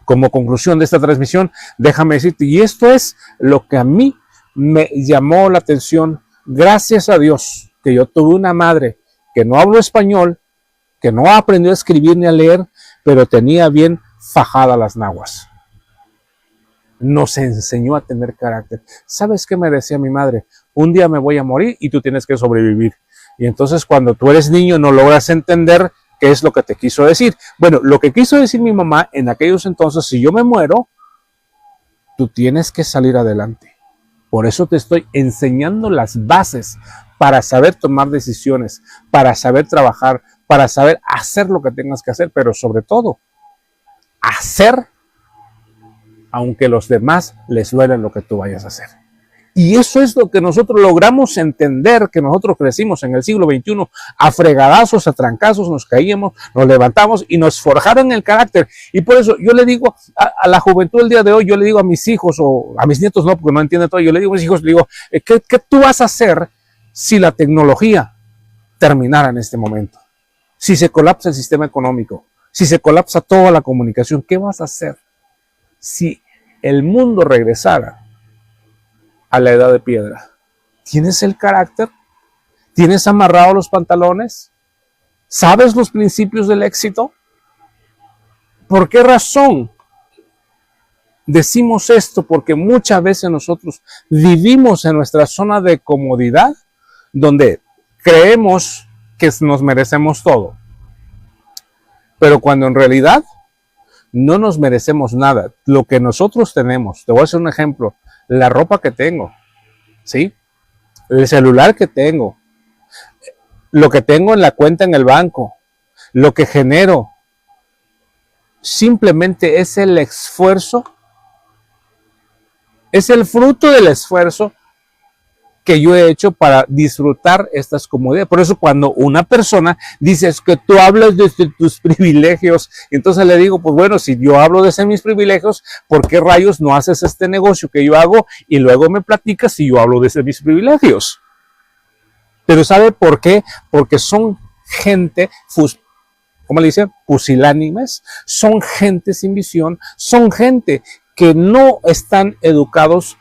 como conclusión de esta transmisión, déjame decirte, y esto es lo que a mí me llamó la atención. Gracias a Dios que yo tuve una madre que no habló español, que no aprendió a escribir ni a leer, pero tenía bien fajada las naguas. Nos enseñó a tener carácter. ¿Sabes qué me decía mi madre? Un día me voy a morir y tú tienes que sobrevivir. Y entonces cuando tú eres niño no logras entender qué es lo que te quiso decir. Bueno, lo que quiso decir mi mamá en aquellos entonces, si yo me muero, tú tienes que salir adelante. Por eso te estoy enseñando las bases para saber tomar decisiones, para saber trabajar, para saber hacer lo que tengas que hacer, pero sobre todo, hacer aunque los demás les duelen lo que tú vayas a hacer. Y eso es lo que nosotros logramos entender, que nosotros crecimos en el siglo XXI, a fregadazos, a trancazos, nos caíamos, nos levantamos y nos forjaron el carácter. Y por eso yo le digo a la juventud del día de hoy, yo le digo a mis hijos, o a mis nietos no, porque no entienden todo, yo le digo a mis hijos, le digo, ¿qué tú vas a hacer si la tecnología terminara en este momento? Si se colapsa el sistema económico, si se colapsa toda la comunicación, ¿qué vas a hacer si el mundo regresara a la edad de piedra? ¿Tienes el carácter? ¿Tienes amarrado los pantalones? ¿Sabes los principios del éxito? ¿Por qué razón decimos esto? Porque muchas veces nosotros vivimos en nuestra zona de comodidad, donde creemos que nos merecemos todo. Pero cuando en realidad no nos merecemos nada. Lo que nosotros tenemos, te voy a hacer un ejemplo, la ropa que tengo, ¿sí? El celular que tengo, lo que tengo en la cuenta en el banco, lo que genero, simplemente es el esfuerzo, es el fruto del esfuerzo que yo he hecho para disfrutar estas comodidades. Por eso cuando una persona dice es que tú hablas de tus privilegios, entonces le digo, pues bueno, si yo hablo de mis privilegios, ¿por qué rayos no haces este negocio que yo hago y luego me platicas si yo hablo de mis privilegios? Pero ¿sabe por qué? Porque son gente, ¿cómo le dicen? Pusilánimes, son gente sin visión, son gente que no están educados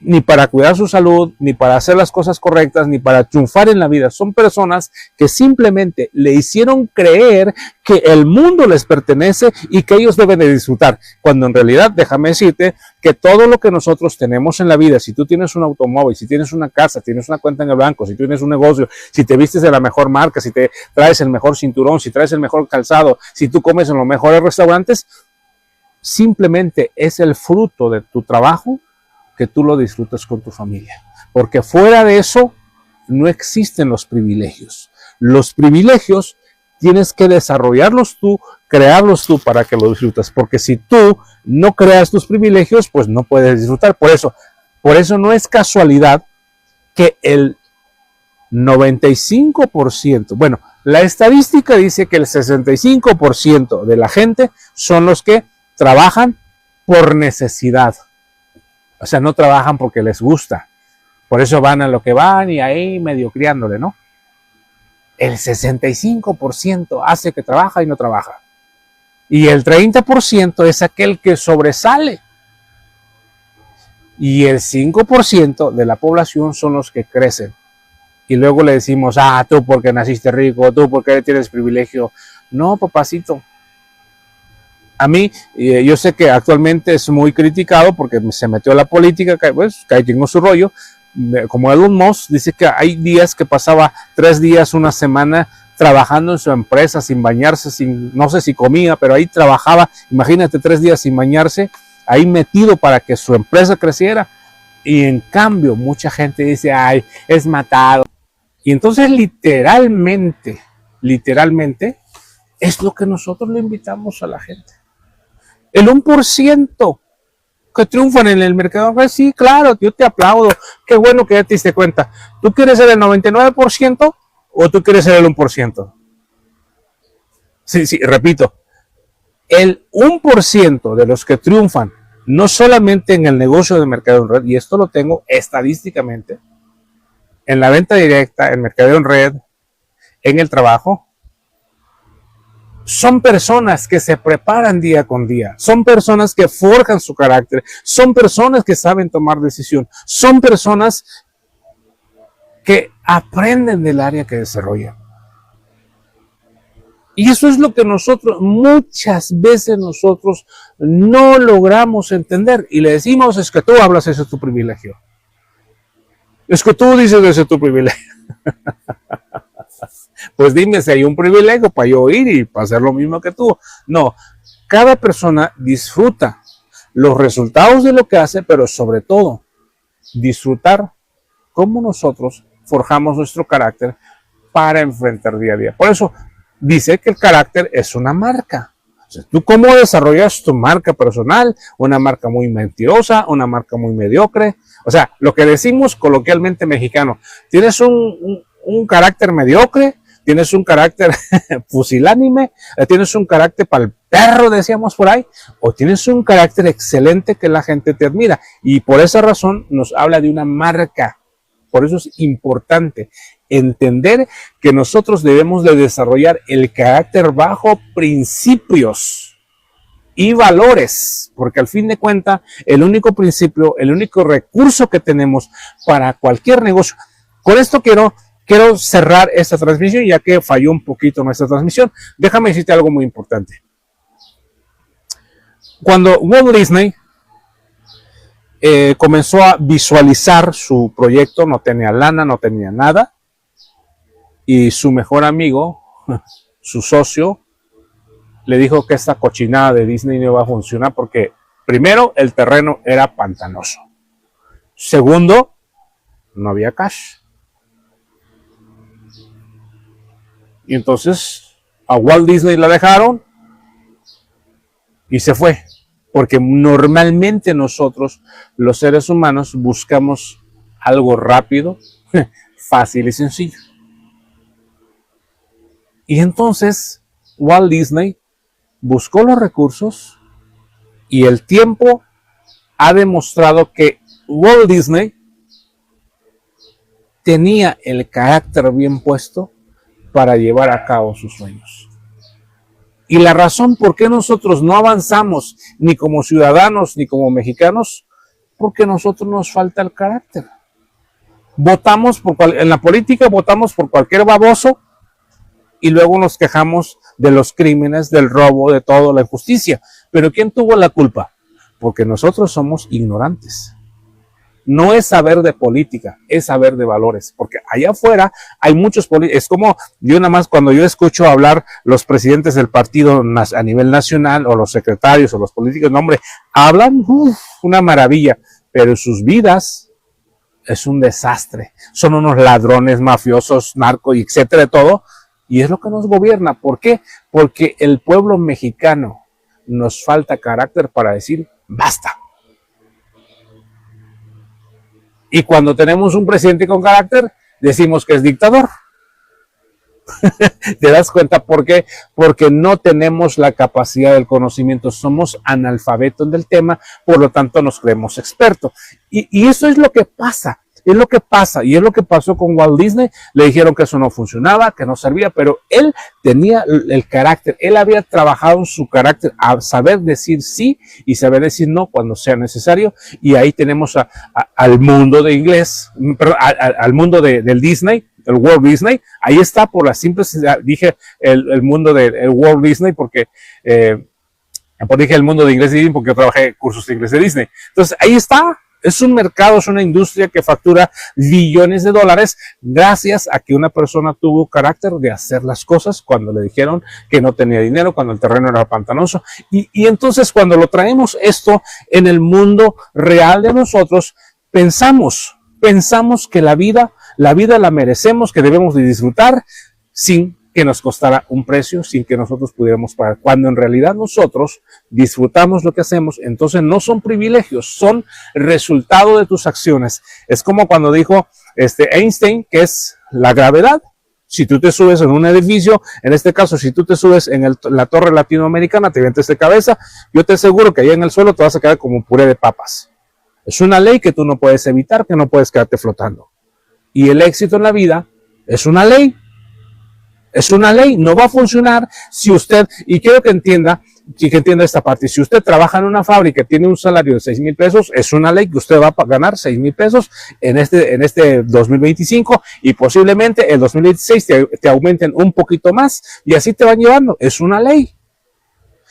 ni para cuidar su salud, ni para hacer las cosas correctas, ni para triunfar en la vida. Son personas que simplemente le hicieron creer que el mundo les pertenece y que ellos deben de disfrutar. Cuando en realidad, déjame decirte que todo lo que nosotros tenemos en la vida, si tú tienes un automóvil, si tienes una casa, tienes una cuenta en el banco, si tienes un negocio, si te vistes de la mejor marca, si te traes el mejor cinturón, si traes el mejor calzado, si tú comes en los mejores restaurantes, simplemente es el fruto de tu trabajo, que tú lo disfrutes con tu familia. Porque fuera de eso no existen los privilegios. Los privilegios tienes que desarrollarlos tú, crearlos tú para que lo disfrutes. Porque si tú no creas tus privilegios, pues no puedes disfrutar. Por eso no es casualidad que el 95%, bueno, la estadística dice que el 65% de la gente son los que trabajan por necesidad. O sea, no trabajan porque les gusta. Por eso van a lo que van y ahí medio criándole, ¿no? El 65% hace que trabaja y no trabaja. Y el 30% es aquel que sobresale. Y el 5% de la población son los que crecen. Y luego le decimos, tú porque naciste rico, tú porque tienes privilegio. No, papacito. A mí, yo sé que actualmente es muy criticado porque se metió a la política, pues, que ahí tengo su rollo. Como Elon Musk dice que hay días que pasaba 3 días, una semana trabajando en su empresa sin bañarse, no sé si comía, pero ahí trabajaba. Imagínate 3 días sin bañarse, ahí metido para que su empresa creciera. Y en cambio, mucha gente dice, es matado. Y entonces literalmente, es lo que nosotros le invitamos a la gente. El 1% que triunfan en el mercado, pues sí, claro, yo te aplaudo, qué bueno que ya te diste cuenta. ¿Tú quieres ser el 99% o tú quieres ser el 1%? Sí, repito, el 1% de los que triunfan, no solamente en el negocio de mercadeo en red, y esto lo tengo estadísticamente, en la venta directa, en mercadeo en red, en el trabajo, son personas que se preparan día con día, son personas que forjan su carácter, son personas que saben tomar decisión, son personas que aprenden del área que desarrollan. Y eso es lo que muchas veces nosotros no logramos entender. Y le decimos, es que tú hablas, ese es tu privilegio. Es que tú dices, ese es tu privilegio. Pues dime si hay un privilegio para yo ir y para hacer lo mismo que tú. No, cada persona disfruta los resultados de lo que hace, pero sobre todo disfrutar cómo nosotros forjamos nuestro carácter para enfrentar día a día. Por eso dice que el carácter es una marca. O sea, ¿tú cómo desarrollas tu marca personal? Una marca muy mentirosa, una marca muy mediocre. O sea, lo que decimos coloquialmente mexicano, tienes un carácter mediocre, tienes un carácter pusilánime, tienes un carácter para el perro, decíamos por ahí, o tienes un carácter excelente que la gente te admira. Y por esa razón nos habla de una marca. Por eso es importante entender que nosotros debemos de desarrollar el carácter bajo principios y valores, porque al fin de cuentas el único principio, el único recurso que tenemos para cualquier negocio. Con esto quiero cerrar esta transmisión, ya que falló un poquito nuestra transmisión. Déjame decirte algo muy importante. Cuando Walt Disney comenzó a visualizar su proyecto, no tenía lana, no tenía nada, y su mejor amigo, su socio, le dijo que esta cochinada de Disney no iba a funcionar porque, primero, el terreno era pantanoso. Segundo, no había cash. Y entonces a Walt Disney la dejaron y se fue. Porque normalmente nosotros, los seres humanos, buscamos algo rápido, fácil y sencillo. Y entonces Walt Disney buscó los recursos y el tiempo ha demostrado que Walt Disney tenía el carácter bien puesto para llevar a cabo sus sueños. Y la razón por qué nosotros no avanzamos ni como ciudadanos ni como mexicanos, porque a nosotros nos falta el carácter. En la política votamos por cualquier baboso y luego nos quejamos de los crímenes, del robo, de todo, la injusticia. Pero ¿quién tuvo la culpa? Porque nosotros somos ignorantes. No es saber de política, es saber de valores, porque allá afuera hay muchos políticos. Es como yo nada más cuando yo escucho hablar los presidentes del partido a nivel nacional o los secretarios o los políticos, no, hombre, hablan una maravilla, pero sus vidas es un desastre. Son unos ladrones, mafiosos, narcos, etcétera, de todo. Y es lo que nos gobierna. ¿Por qué? Porque el pueblo mexicano nos falta carácter para decir basta. Y cuando tenemos un presidente con carácter, decimos que es dictador. ¿Te das cuenta por qué? Porque no tenemos la capacidad del conocimiento, somos analfabetos del tema, por lo tanto nos creemos expertos. Y eso es lo que pasa. Es lo que pasa y es lo que pasó con Walt Disney. Le dijeron que eso no funcionaba, que no servía, pero él tenía el carácter, él había trabajado en su carácter a saber decir sí y saber decir no cuando sea necesario. Y ahí tenemos al mundo de inglés, perdón, al mundo del Disney, el Walt Disney. Ahí está, por la simple, dije el mundo del Walt Disney porque dije el mundo de inglés de Disney porque yo trabajé cursos de inglés de Disney. Entonces ahí está. Es un mercado, es una industria que factura billones de dólares gracias a que una persona tuvo carácter de hacer las cosas cuando le dijeron que no tenía dinero, cuando el terreno era pantanoso. Y entonces cuando lo traemos esto en el mundo real de nosotros, pensamos que la vida la merecemos, que debemos de disfrutar sin que nos costara un precio, sin que nosotros pudiéramos pagar. Cuando en realidad nosotros disfrutamos lo que hacemos, entonces no son privilegios, son resultado de tus acciones. Es como cuando dijo Einstein, que es la gravedad. Si tú te subes en un edificio, en este caso, si tú te subes en la torre latinoamericana, te vienes de cabeza, yo te aseguro que allá en el suelo te vas a quedar como puré de papas. Es una ley que tú no puedes evitar, que no puedes quedarte flotando. Y el éxito en la vida es una ley. Es una ley, no va a funcionar si usted, y quiero que entienda esta parte, si usted trabaja en una fábrica y tiene un salario de 6,000 pesos, es una ley que usted va a ganar 6,000 pesos en este 2025 y posiblemente el 2026 te aumenten un poquito más y así te van llevando, es una ley.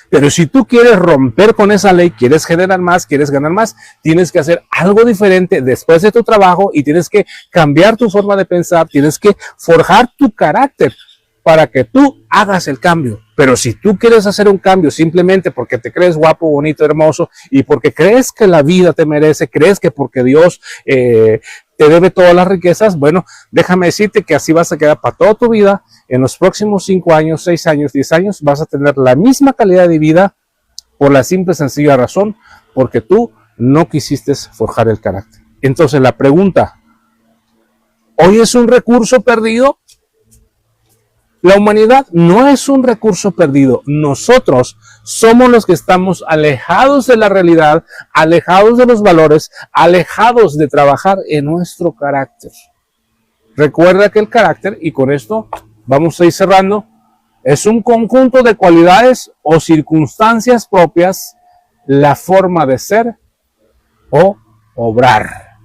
Pero si tú quieres romper con esa ley, quieres generar más, quieres ganar más, tienes que hacer algo diferente después de tu trabajo y tienes que cambiar tu forma de pensar, tienes que forjar tu carácter para que tú hagas el cambio. Pero si tú quieres hacer un cambio simplemente porque te crees guapo, bonito, hermoso y porque crees que la vida te merece, crees que porque Dios te debe todas las riquezas, bueno, déjame decirte que así vas a quedar para toda tu vida. En los próximos 5 años, 6 años, 10 años vas a tener la misma calidad de vida por la simple y sencilla razón porque tú no quisiste forjar el carácter. Entonces la pregunta, ¿hoy es un recurso perdido? La humanidad no es un recurso perdido. Nosotros somos los que estamos alejados de la realidad, alejados de los valores, alejados de trabajar en nuestro carácter. Recuerda que el carácter, y con esto vamos a ir cerrando, es un conjunto de cualidades o circunstancias propias, la forma de ser o obrar.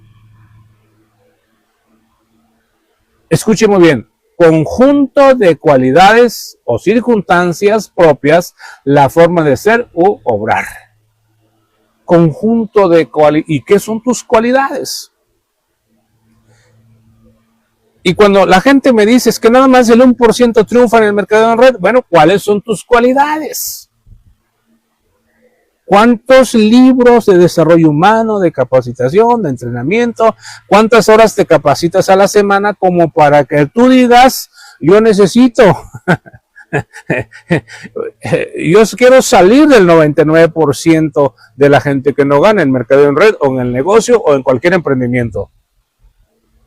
Escuche muy bien. Conjunto de cualidades o circunstancias propias, la forma de ser u obrar. Conjunto de cualidades. ¿Y qué son tus cualidades? Y cuando la gente me dice es que nada más el 1% triunfa en el mercado en red, bueno, ¿cuáles son tus cualidades? ¿Cuántos libros de desarrollo humano, de capacitación, de entrenamiento, cuántas horas te capacitas a la semana como para que tú digas, yo necesito, yo quiero salir del 99% de la gente que no gana en mercado en red o en el negocio o en cualquier emprendimiento?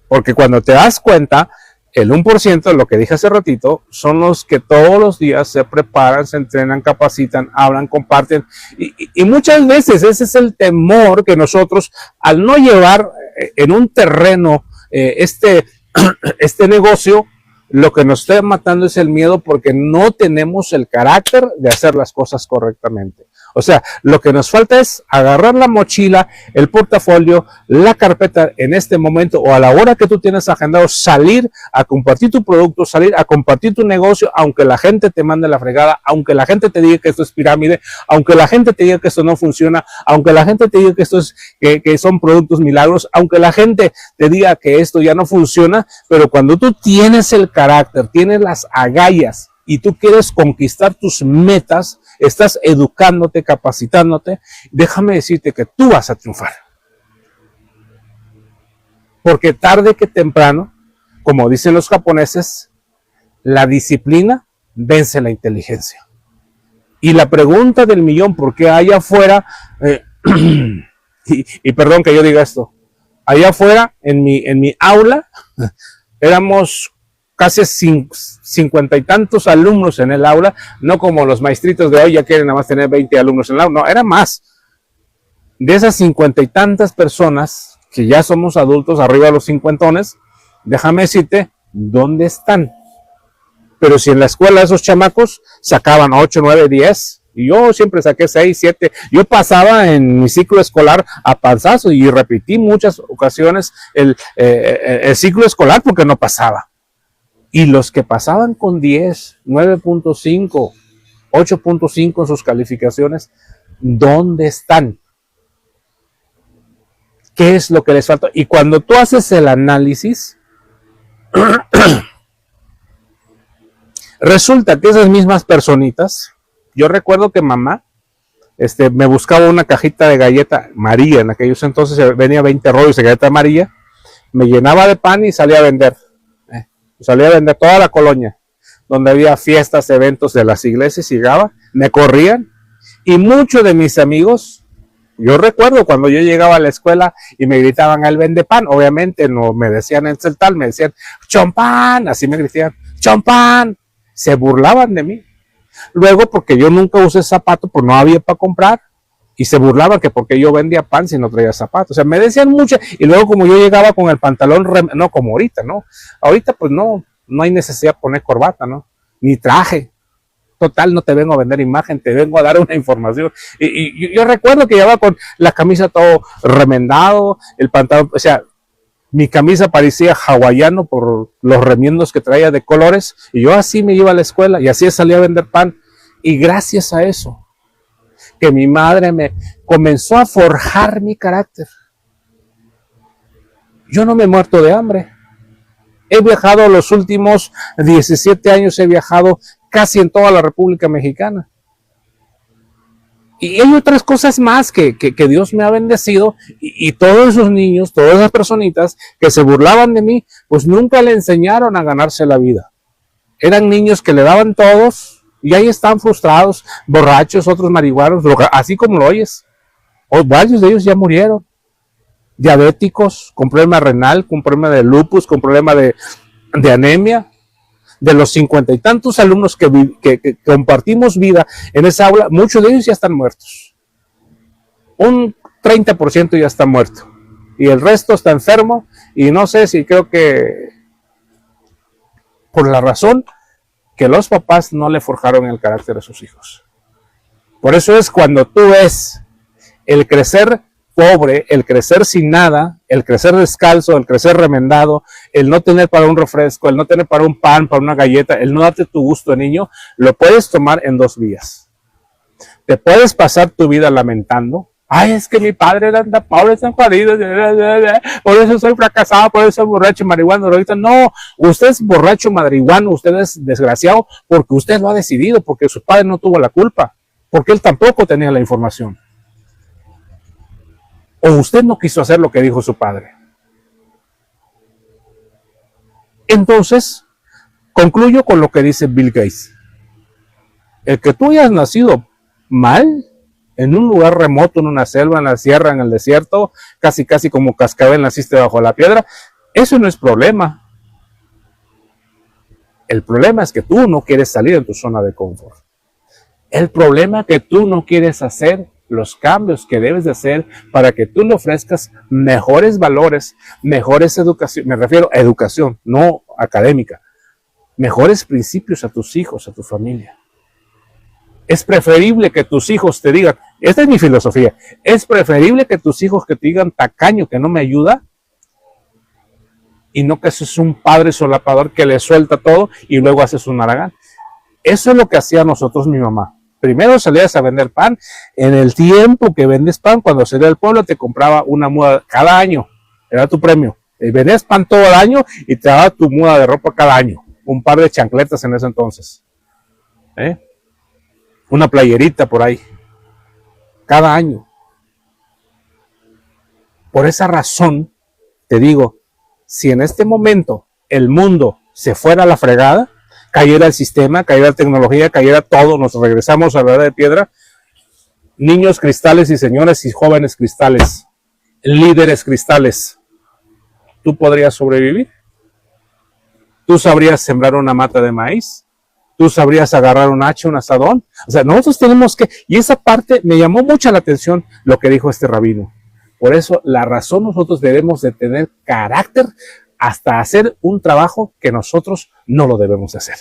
Porque cuando te das cuenta, el 1%, lo que dije hace ratito, son los que todos los días se preparan, se entrenan, capacitan, hablan, comparten. Y muchas veces ese es el temor que nosotros, al no llevar en un terreno este negocio, lo que nos está matando es el miedo porque no tenemos el carácter de hacer las cosas correctamente. O sea, lo que nos falta es agarrar la mochila, el portafolio, la carpeta en este momento o a la hora que tú tienes agendado, salir a compartir tu producto, salir a compartir tu negocio, aunque la gente te mande la fregada, aunque la gente te diga que esto es pirámide, aunque la gente te diga que esto no funciona, aunque la gente te diga que esto es que son productos milagros, aunque la gente te diga que esto ya no funciona, pero cuando tú tienes el carácter, tienes las agallas y tú quieres conquistar tus metas, estás educándote, capacitándote, déjame decirte que tú vas a triunfar. Porque tarde que temprano, como dicen los japoneses, la disciplina vence la inteligencia. Y la pregunta del millón, ¿por qué allá afuera, y perdón que yo diga esto, allá afuera, en mi aula, éramos casi 50 y tantos alumnos en el aula, no como los maestritos de hoy ya quieren nada más tener 20 alumnos en el aula, no, era más. De esas 50 y tantas personas, que ya somos adultos, arriba de los 50, déjame decirte, ¿dónde están? Pero si en la escuela esos chamacos sacaban 8, 9, 10, y yo siempre saqué 6, 7, yo pasaba en mi ciclo escolar a panzazo y repetí muchas ocasiones el ciclo escolar porque no pasaba. Y los que pasaban con 10, 9.5, 8.5 en sus calificaciones, ¿dónde están? ¿Qué es lo que les falta? Y cuando tú haces el análisis, resulta que esas mismas personitas, yo recuerdo que mamá me buscaba una cajita de galleta María, en aquellos entonces venía 20 rollos de galleta María, me llenaba de pan y salía a vender. Salía a vender toda la colonia, donde había fiestas, eventos de las iglesias, llegaba, me corrían, y muchos de mis amigos, yo recuerdo cuando yo llegaba a la escuela y me gritaban el vende pan, obviamente no me decían en celtal, me decían chompán, así me gritaban, chompán, se burlaban de mí. Luego, porque yo nunca usé zapato, pues no había para comprar, y se burlaban que porque yo vendía pan si no traía zapatos. O sea, me decían mucho, y luego como yo llegaba con el pantalón, no como ahorita, ¿no? Ahorita pues no hay necesidad de poner corbata, ¿no? Ni traje. Total, no te vengo a vender imagen, te vengo a dar una información. Y yo recuerdo que llevaba con la camisa todo remendado, el pantalón, o sea, mi camisa parecía hawaiano por los remiendos que traía de colores, y yo así me iba a la escuela, y así salía a vender pan. Y gracias a eso, que mi madre me comenzó a forjar mi carácter. Yo no me he muerto de hambre. He viajado los últimos 17 años, he viajado casi en toda la República Mexicana. Y hay otras cosas más que Dios me ha bendecido, y todos esos niños, todas esas personitas que se burlaban de mí, pues nunca le enseñaron a ganarse la vida. Eran niños que le daban todos, y ahí están frustrados, borrachos, otros marihuanos, así como lo oyes. Varios de ellos ya murieron. Diabéticos, con problema renal, con problema de lupus, con problema de anemia. De los 50 y tantos alumnos que compartimos vida en esa aula, muchos de ellos ya están muertos. Un 30% ya está muerto. Y el resto está enfermo, y no sé si creo que por la razón que los papás no le forjaron el carácter a sus hijos. Por eso es cuando tú ves el crecer pobre, el crecer sin nada, el crecer descalzo, el crecer remendado, el no tener para un refresco, el no tener para un pan, para una galleta, el no darte tu gusto de niño, lo puedes tomar en dos vías. Te puedes pasar tu vida lamentando. Ay, es que mi padre era tan pobre, tan jodido, por eso soy fracasado, por eso soy borracho, marihuano, ahorita no, usted es borracho, marihuano, usted es desgraciado porque usted lo ha decidido, porque su padre no tuvo la culpa, porque él tampoco tenía la información. O usted no quiso hacer lo que dijo su padre. Entonces, concluyo con lo que dice Bill Gates. El que tú hayas nacido mal, en un lugar remoto, en una selva, en la sierra, en el desierto, casi como cascabel naciste bajo la piedra, eso no es problema. El problema es que tú no quieres salir de tu zona de confort. El problema es que tú no quieres hacer los cambios que debes de hacer para que tú le ofrezcas mejores valores, mejores educación, me refiero a educación, no académica, mejores principios a tus hijos, a tu familia. Es preferible que tus hijos te digan, esta es mi filosofía, es preferible que tus hijos que te digan tacaño, que no me ayuda, y no que seas un padre solapador que le suelta todo y luego haces un haragán. Eso es lo que hacía nosotros mi mamá. Primero salías a vender pan. En el tiempo que vendes pan, cuando salía del pueblo, te compraba una muda cada año. Era tu premio. Vendías pan todo el año y te daba tu muda de ropa cada año. Un par de chancletas en ese entonces. Una playerita por ahí. Cada año. Por esa razón, te digo, si en este momento el mundo se fuera a la fregada, cayera el sistema, cayera la tecnología, cayera todo, nos regresamos a la edad de piedra, niños cristales y señores y jóvenes cristales, líderes cristales, ¿tú podrías sobrevivir? ¿Tú sabrías sembrar una mata de maíz? ¿Tú sabrías agarrar un hacha, un asadón? O sea, nosotros tenemos que, y esa parte me llamó mucho la atención lo que dijo este rabino. Por eso, la razón nosotros debemos de tener carácter hasta hacer un trabajo que nosotros no lo debemos hacer,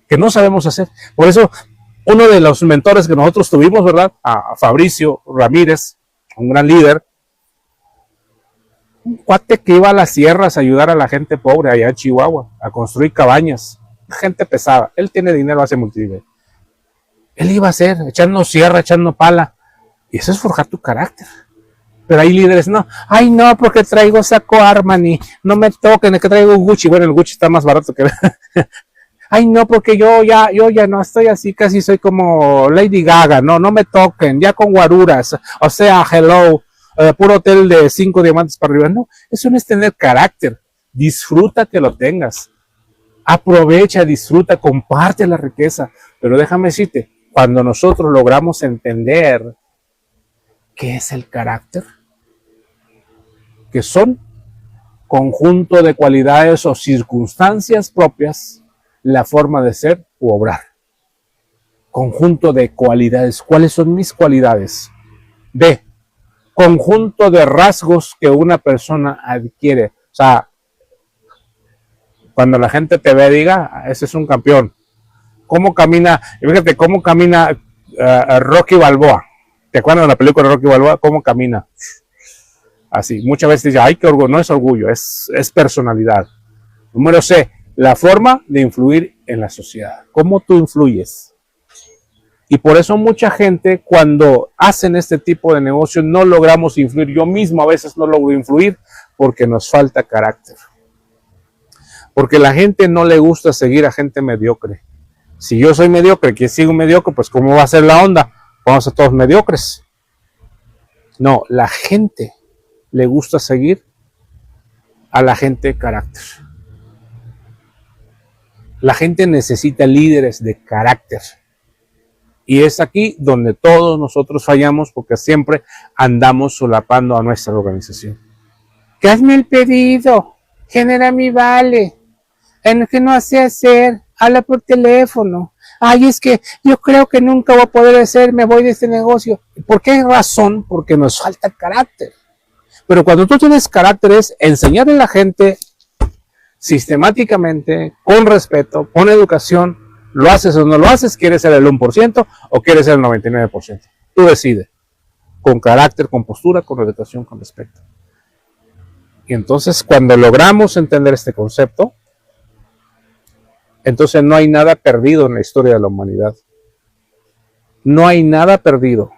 que no sabemos hacer. Por eso, uno de los mentores que nosotros tuvimos, ¿verdad? A Fabricio Ramírez, un gran líder, un cuate que iba a las sierras a ayudar a la gente pobre allá en Chihuahua, a construir cabañas, gente pesada. Él tiene dinero, hace multinivel. Él iba a hacer, echando sierra, echando pala. Y eso es forjar tu carácter. Pero hay líderes, no, ay no, porque traigo saco Armani, no me toquen, que traigo Gucci, bueno, el Gucci está más barato que... ay no, porque yo ya no estoy así, casi soy como Lady Gaga, no me toquen, ya con guaruras, o sea, hello, puro hotel de 5 diamantes para arriba, no, eso no es tener carácter, disfruta que lo tengas, aprovecha, disfruta, comparte la riqueza, pero déjame decirte, cuando nosotros logramos entender qué es el carácter, que son conjunto de cualidades o circunstancias propias, la forma de ser u obrar. Conjunto de cualidades. ¿Cuáles son mis cualidades? B. Conjunto de rasgos que una persona adquiere. O sea, cuando la gente te ve, diga, ese es un campeón. ¿Cómo camina? Fíjate, ¿cómo camina Rocky Balboa? ¿Te acuerdas de la película de Rocky Balboa? ¿Cómo camina? Así, muchas veces dicen, ay, qué orgullo, no es orgullo, es personalidad. Número C, la forma de influir en la sociedad. ¿Cómo tú influyes? Y por eso mucha gente, cuando hacen este tipo de negocios, no logramos influir. Yo mismo a veces no logro influir porque nos falta carácter. Porque a la gente no le gusta seguir a gente mediocre. Si yo soy mediocre, que sigo mediocre, pues ¿cómo va a ser la onda? Vamos a todos mediocres. No, la gente le gusta seguir a la gente de carácter. La gente necesita líderes de carácter. Y es aquí donde todos nosotros fallamos porque siempre andamos solapando a nuestra organización. Que hazme el pedido, genera mi vale, en el que no sé hacer, habla por teléfono. Ay, es que yo creo que nunca voy a poder hacer, me voy de este negocio. ¿Por qué razón? Porque nos falta carácter. Pero cuando tú tienes carácter es enseñarle a la gente sistemáticamente, con respeto, con educación, lo haces o no lo haces, quieres ser el 1% o quieres ser el 99%. Tú decides, con carácter, con postura, con educación, con respeto. Y entonces cuando logramos entender este concepto, entonces no hay nada perdido en la historia de la humanidad. No hay nada perdido.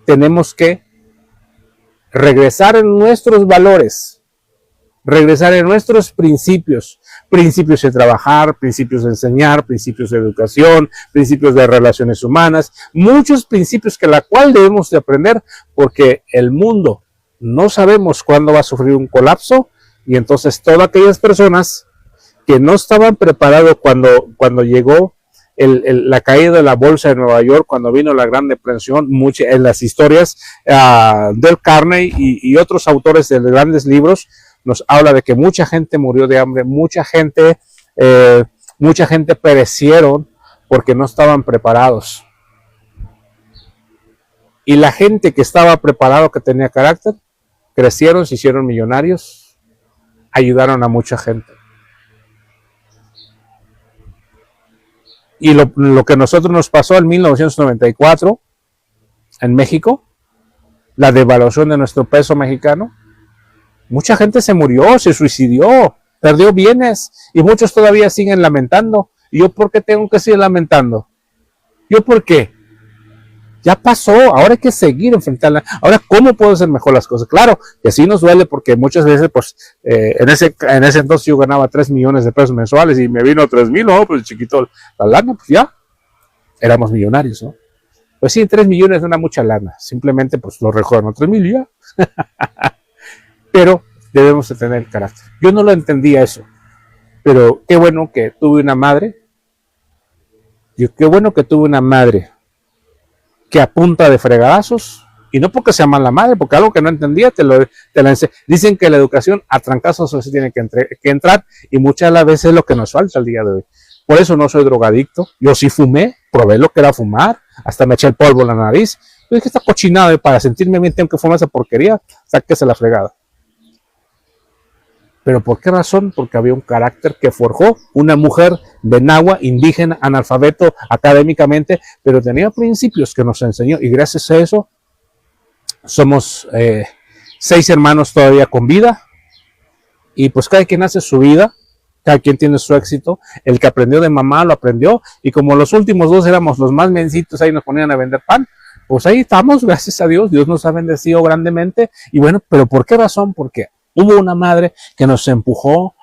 Tenemos que regresar en nuestros valores, regresar en nuestros principios, principios de trabajar, principios de enseñar, principios de educación, principios de relaciones humanas, muchos principios que la cual debemos de aprender porque el mundo no sabemos cuándo va a sufrir un colapso y entonces todas aquellas personas que no estaban preparados cuando llegó la caída de la bolsa de Nueva York, cuando vino la Gran Depresión, en las historias del Carney y otros autores de grandes libros, nos habla de que mucha gente murió de hambre, mucha gente perecieron porque no estaban preparados. Y la gente que estaba preparado, que tenía carácter, crecieron, se hicieron millonarios, ayudaron a mucha gente. Y lo que a nosotros nos pasó en 1994 en México, la devaluación de nuestro peso mexicano, mucha gente se murió, se suicidió, perdió bienes y muchos todavía siguen lamentando. ¿Y yo por qué tengo que seguir lamentando? ¿Yo por qué? Ya pasó, ahora hay que seguir enfrentarla. Ahora, ¿cómo puedo hacer mejor las cosas? Claro, que sí nos duele porque muchas veces, pues, en ese entonces yo ganaba 3 millones de pesos mensuales y me vino 3,000, no, pues chiquito, la lana, pues ya, éramos millonarios, ¿no? Pues sí, 3 millones no era mucha lana, simplemente pues lo recuerdo, 3,000 ya. Pero debemos de tener carácter. Yo no lo entendía eso, pero qué bueno que tuve una madre, que a punta de fregadazos, y no porque sea mala madre, porque algo que no entendía te la enseñé. Dicen que la educación a trancazos se tiene que entrar, y muchas de las veces es lo que nos falta el día de hoy. Por eso no soy drogadicto, yo sí fumé, probé lo que era fumar, hasta me eché el polvo en la nariz. Yo dije, está cochinado, para sentirme bien tengo que fumar esa porquería, sáquese la fregada. ¿Pero por qué razón? Porque había un carácter que forjó una mujer de Nahua, indígena, analfabeto académicamente, pero tenía principios que nos enseñó, y gracias a eso somos 6 hermanos todavía con vida, y pues cada quien hace su vida, cada quien tiene su éxito. El que aprendió de mamá lo aprendió, y como los últimos 2 éramos los más mencitos, ahí nos ponían a vender pan, pues ahí estamos, gracias a Dios, Dios nos ha bendecido grandemente. Y bueno, ¿pero por qué razón? Porque hubo una madre que nos empujó,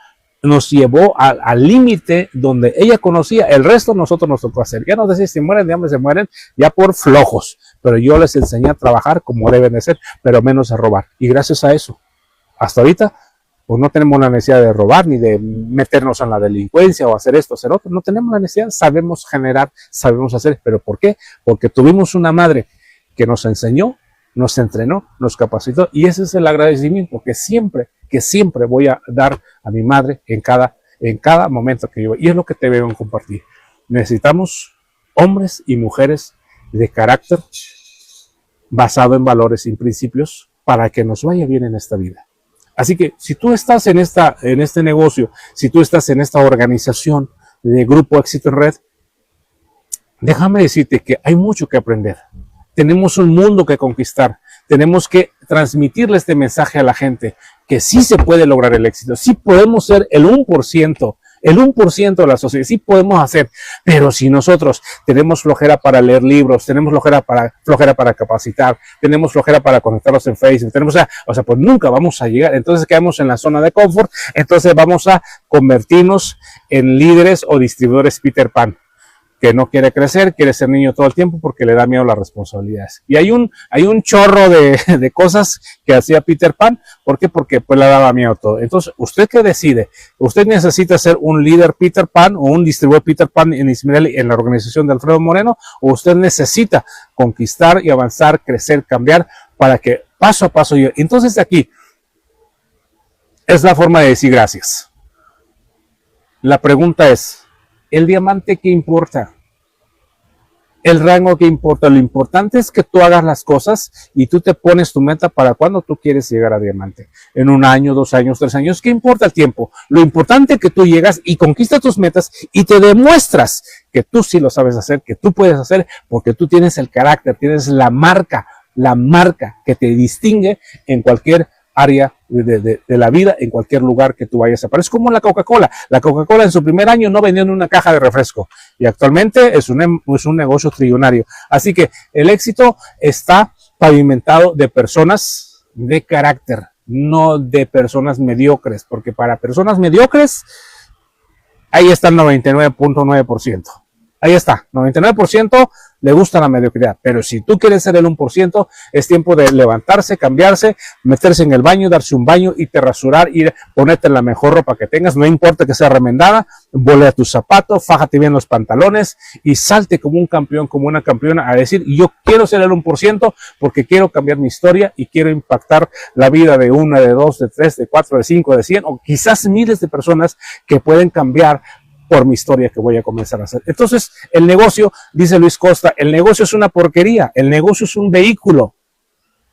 nos llevó al límite donde ella conocía, el resto nosotros nos tocó hacer. Ya nos decía, si mueren de hambre, se mueren ya por flojos, pero yo les enseñé a trabajar como deben de ser, pero menos a robar. Y gracias a eso, hasta ahorita, pues no tenemos la necesidad de robar, ni de meternos en la delincuencia o hacer esto, hacer otro. No tenemos la necesidad, sabemos generar, sabemos hacer. ¿Pero por qué? Porque tuvimos una madre que nos enseñó, nos entrenó, nos capacitó, y ese es el agradecimiento que siempre voy a dar a mi madre en cada momento que yo, y es lo que te veo en compartir. Necesitamos hombres y mujeres de carácter basado en valores y principios para que nos vaya bien en esta vida. Así que si tú estás en este negocio, si tú estás en esta organización de Grupo Éxito en Red, déjame decirte que hay mucho que aprender. Tenemos un mundo que conquistar. Tenemos que transmitirle este mensaje a la gente, que sí se puede lograr el éxito, sí podemos ser el 1% de la sociedad, sí podemos hacer, pero si nosotros tenemos flojera para leer libros, tenemos flojera para capacitar, tenemos flojera para conectarnos en Facebook, pues nunca vamos a llegar. Entonces quedamos en la zona de confort, entonces vamos a convertirnos en líderes o distribuidores Peter Pan, que no quiere crecer, quiere ser niño todo el tiempo porque le da miedo las responsabilidades. Y hay un chorro de cosas que hacía Peter Pan. ¿Por qué? Porque pues le daba miedo todo. Entonces, ¿usted qué decide? ¿Usted necesita ser un líder Peter Pan o un distribuidor Peter Pan en la organización de Alfredo Moreno? ¿O usted necesita conquistar y avanzar, crecer, cambiar para que paso a paso yo? Entonces aquí es la forma de decir gracias. La pregunta es, ¿el diamante qué importa? ¿El rango qué importa? Lo importante es que tú hagas las cosas y tú te pones tu meta para cuando tú quieres llegar a diamante. En 1 año, 2 años, 3 años, ¿qué importa el tiempo? Lo importante es que tú llegas y conquistas tus metas y te demuestras que tú sí lo sabes hacer, que tú puedes hacer, porque tú tienes el carácter, tienes la marca que te distingue en cualquier área de la vida, en cualquier lugar que tú vayas a parar. Es como la Coca-Cola. La Coca-Cola en su primer año no vendió en una caja de refresco y actualmente es un negocio trillonario. Así que el éxito está pavimentado de personas de carácter, no de personas mediocres, porque para personas mediocres ahí está el 99.9%. Ahí está, 99% le gusta la mediocridad, pero si tú quieres ser el 1%, es tiempo de levantarse, cambiarse, meterse en el baño, darse un baño, irte a rasurar, ponerte la mejor ropa que tengas, no importa que sea remendada, volea tus zapatos, fájate bien los pantalones y salte como un campeón, como una campeona a decir, yo quiero ser el 1% porque quiero cambiar mi historia y quiero impactar la vida de 1, de 2, de 3, de 4, de 5, de 100 o quizás miles de personas que pueden cambiar por mi historia que voy a comenzar a hacer. Entonces, el negocio, dice Luis Costa, el negocio es una porquería, el negocio es un vehículo,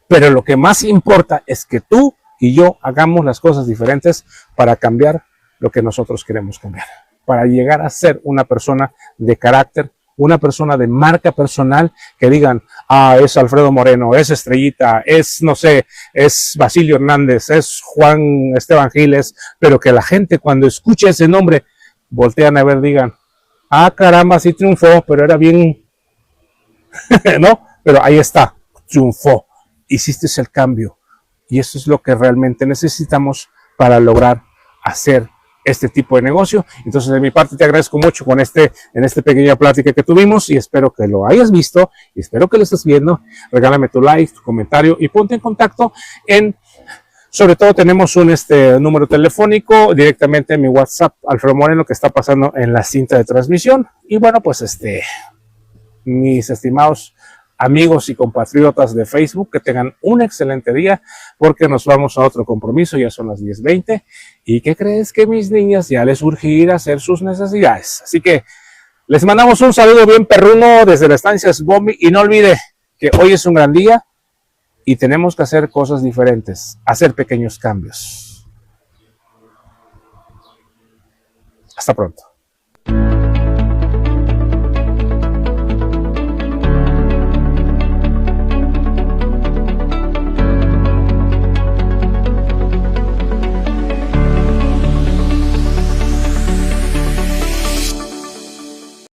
pero lo que más importa es que tú y yo hagamos las cosas diferentes para cambiar lo que nosotros queremos cambiar. para llegar a ser una persona de carácter, una persona de marca personal, que digan, ah, es Alfredo Moreno, es Estrellita, es, no sé, es Basilio Hernández, es Juan Esteban Giles, pero que la gente cuando escuche ese nombre, voltean a ver, digan, ah, caramba, sí triunfó, pero era bien, ¿no? Pero ahí está, triunfó, hiciste el cambio. Y eso es lo que realmente necesitamos para lograr hacer este tipo de negocio. Entonces, de mi parte, te agradezco mucho en esta pequeña plática que tuvimos y espero que lo hayas visto y espero que lo estés viendo. Regálame tu like, tu comentario y ponte en contacto sobre todo tenemos un número telefónico directamente en mi WhatsApp, Alfredo Moreno, que está pasando en la cinta de transmisión. Y bueno, pues mis estimados amigos y compatriotas de Facebook, que tengan un excelente día, porque nos vamos a otro compromiso, ya son las 10:20, y ¿qué crees? Que mis niñas ya les urge ir a hacer sus necesidades, así que les mandamos un saludo bien perruno desde la estancia Sbomi, y no olvide que hoy es un gran día, y tenemos que hacer cosas diferentes, hacer pequeños cambios. Hasta pronto.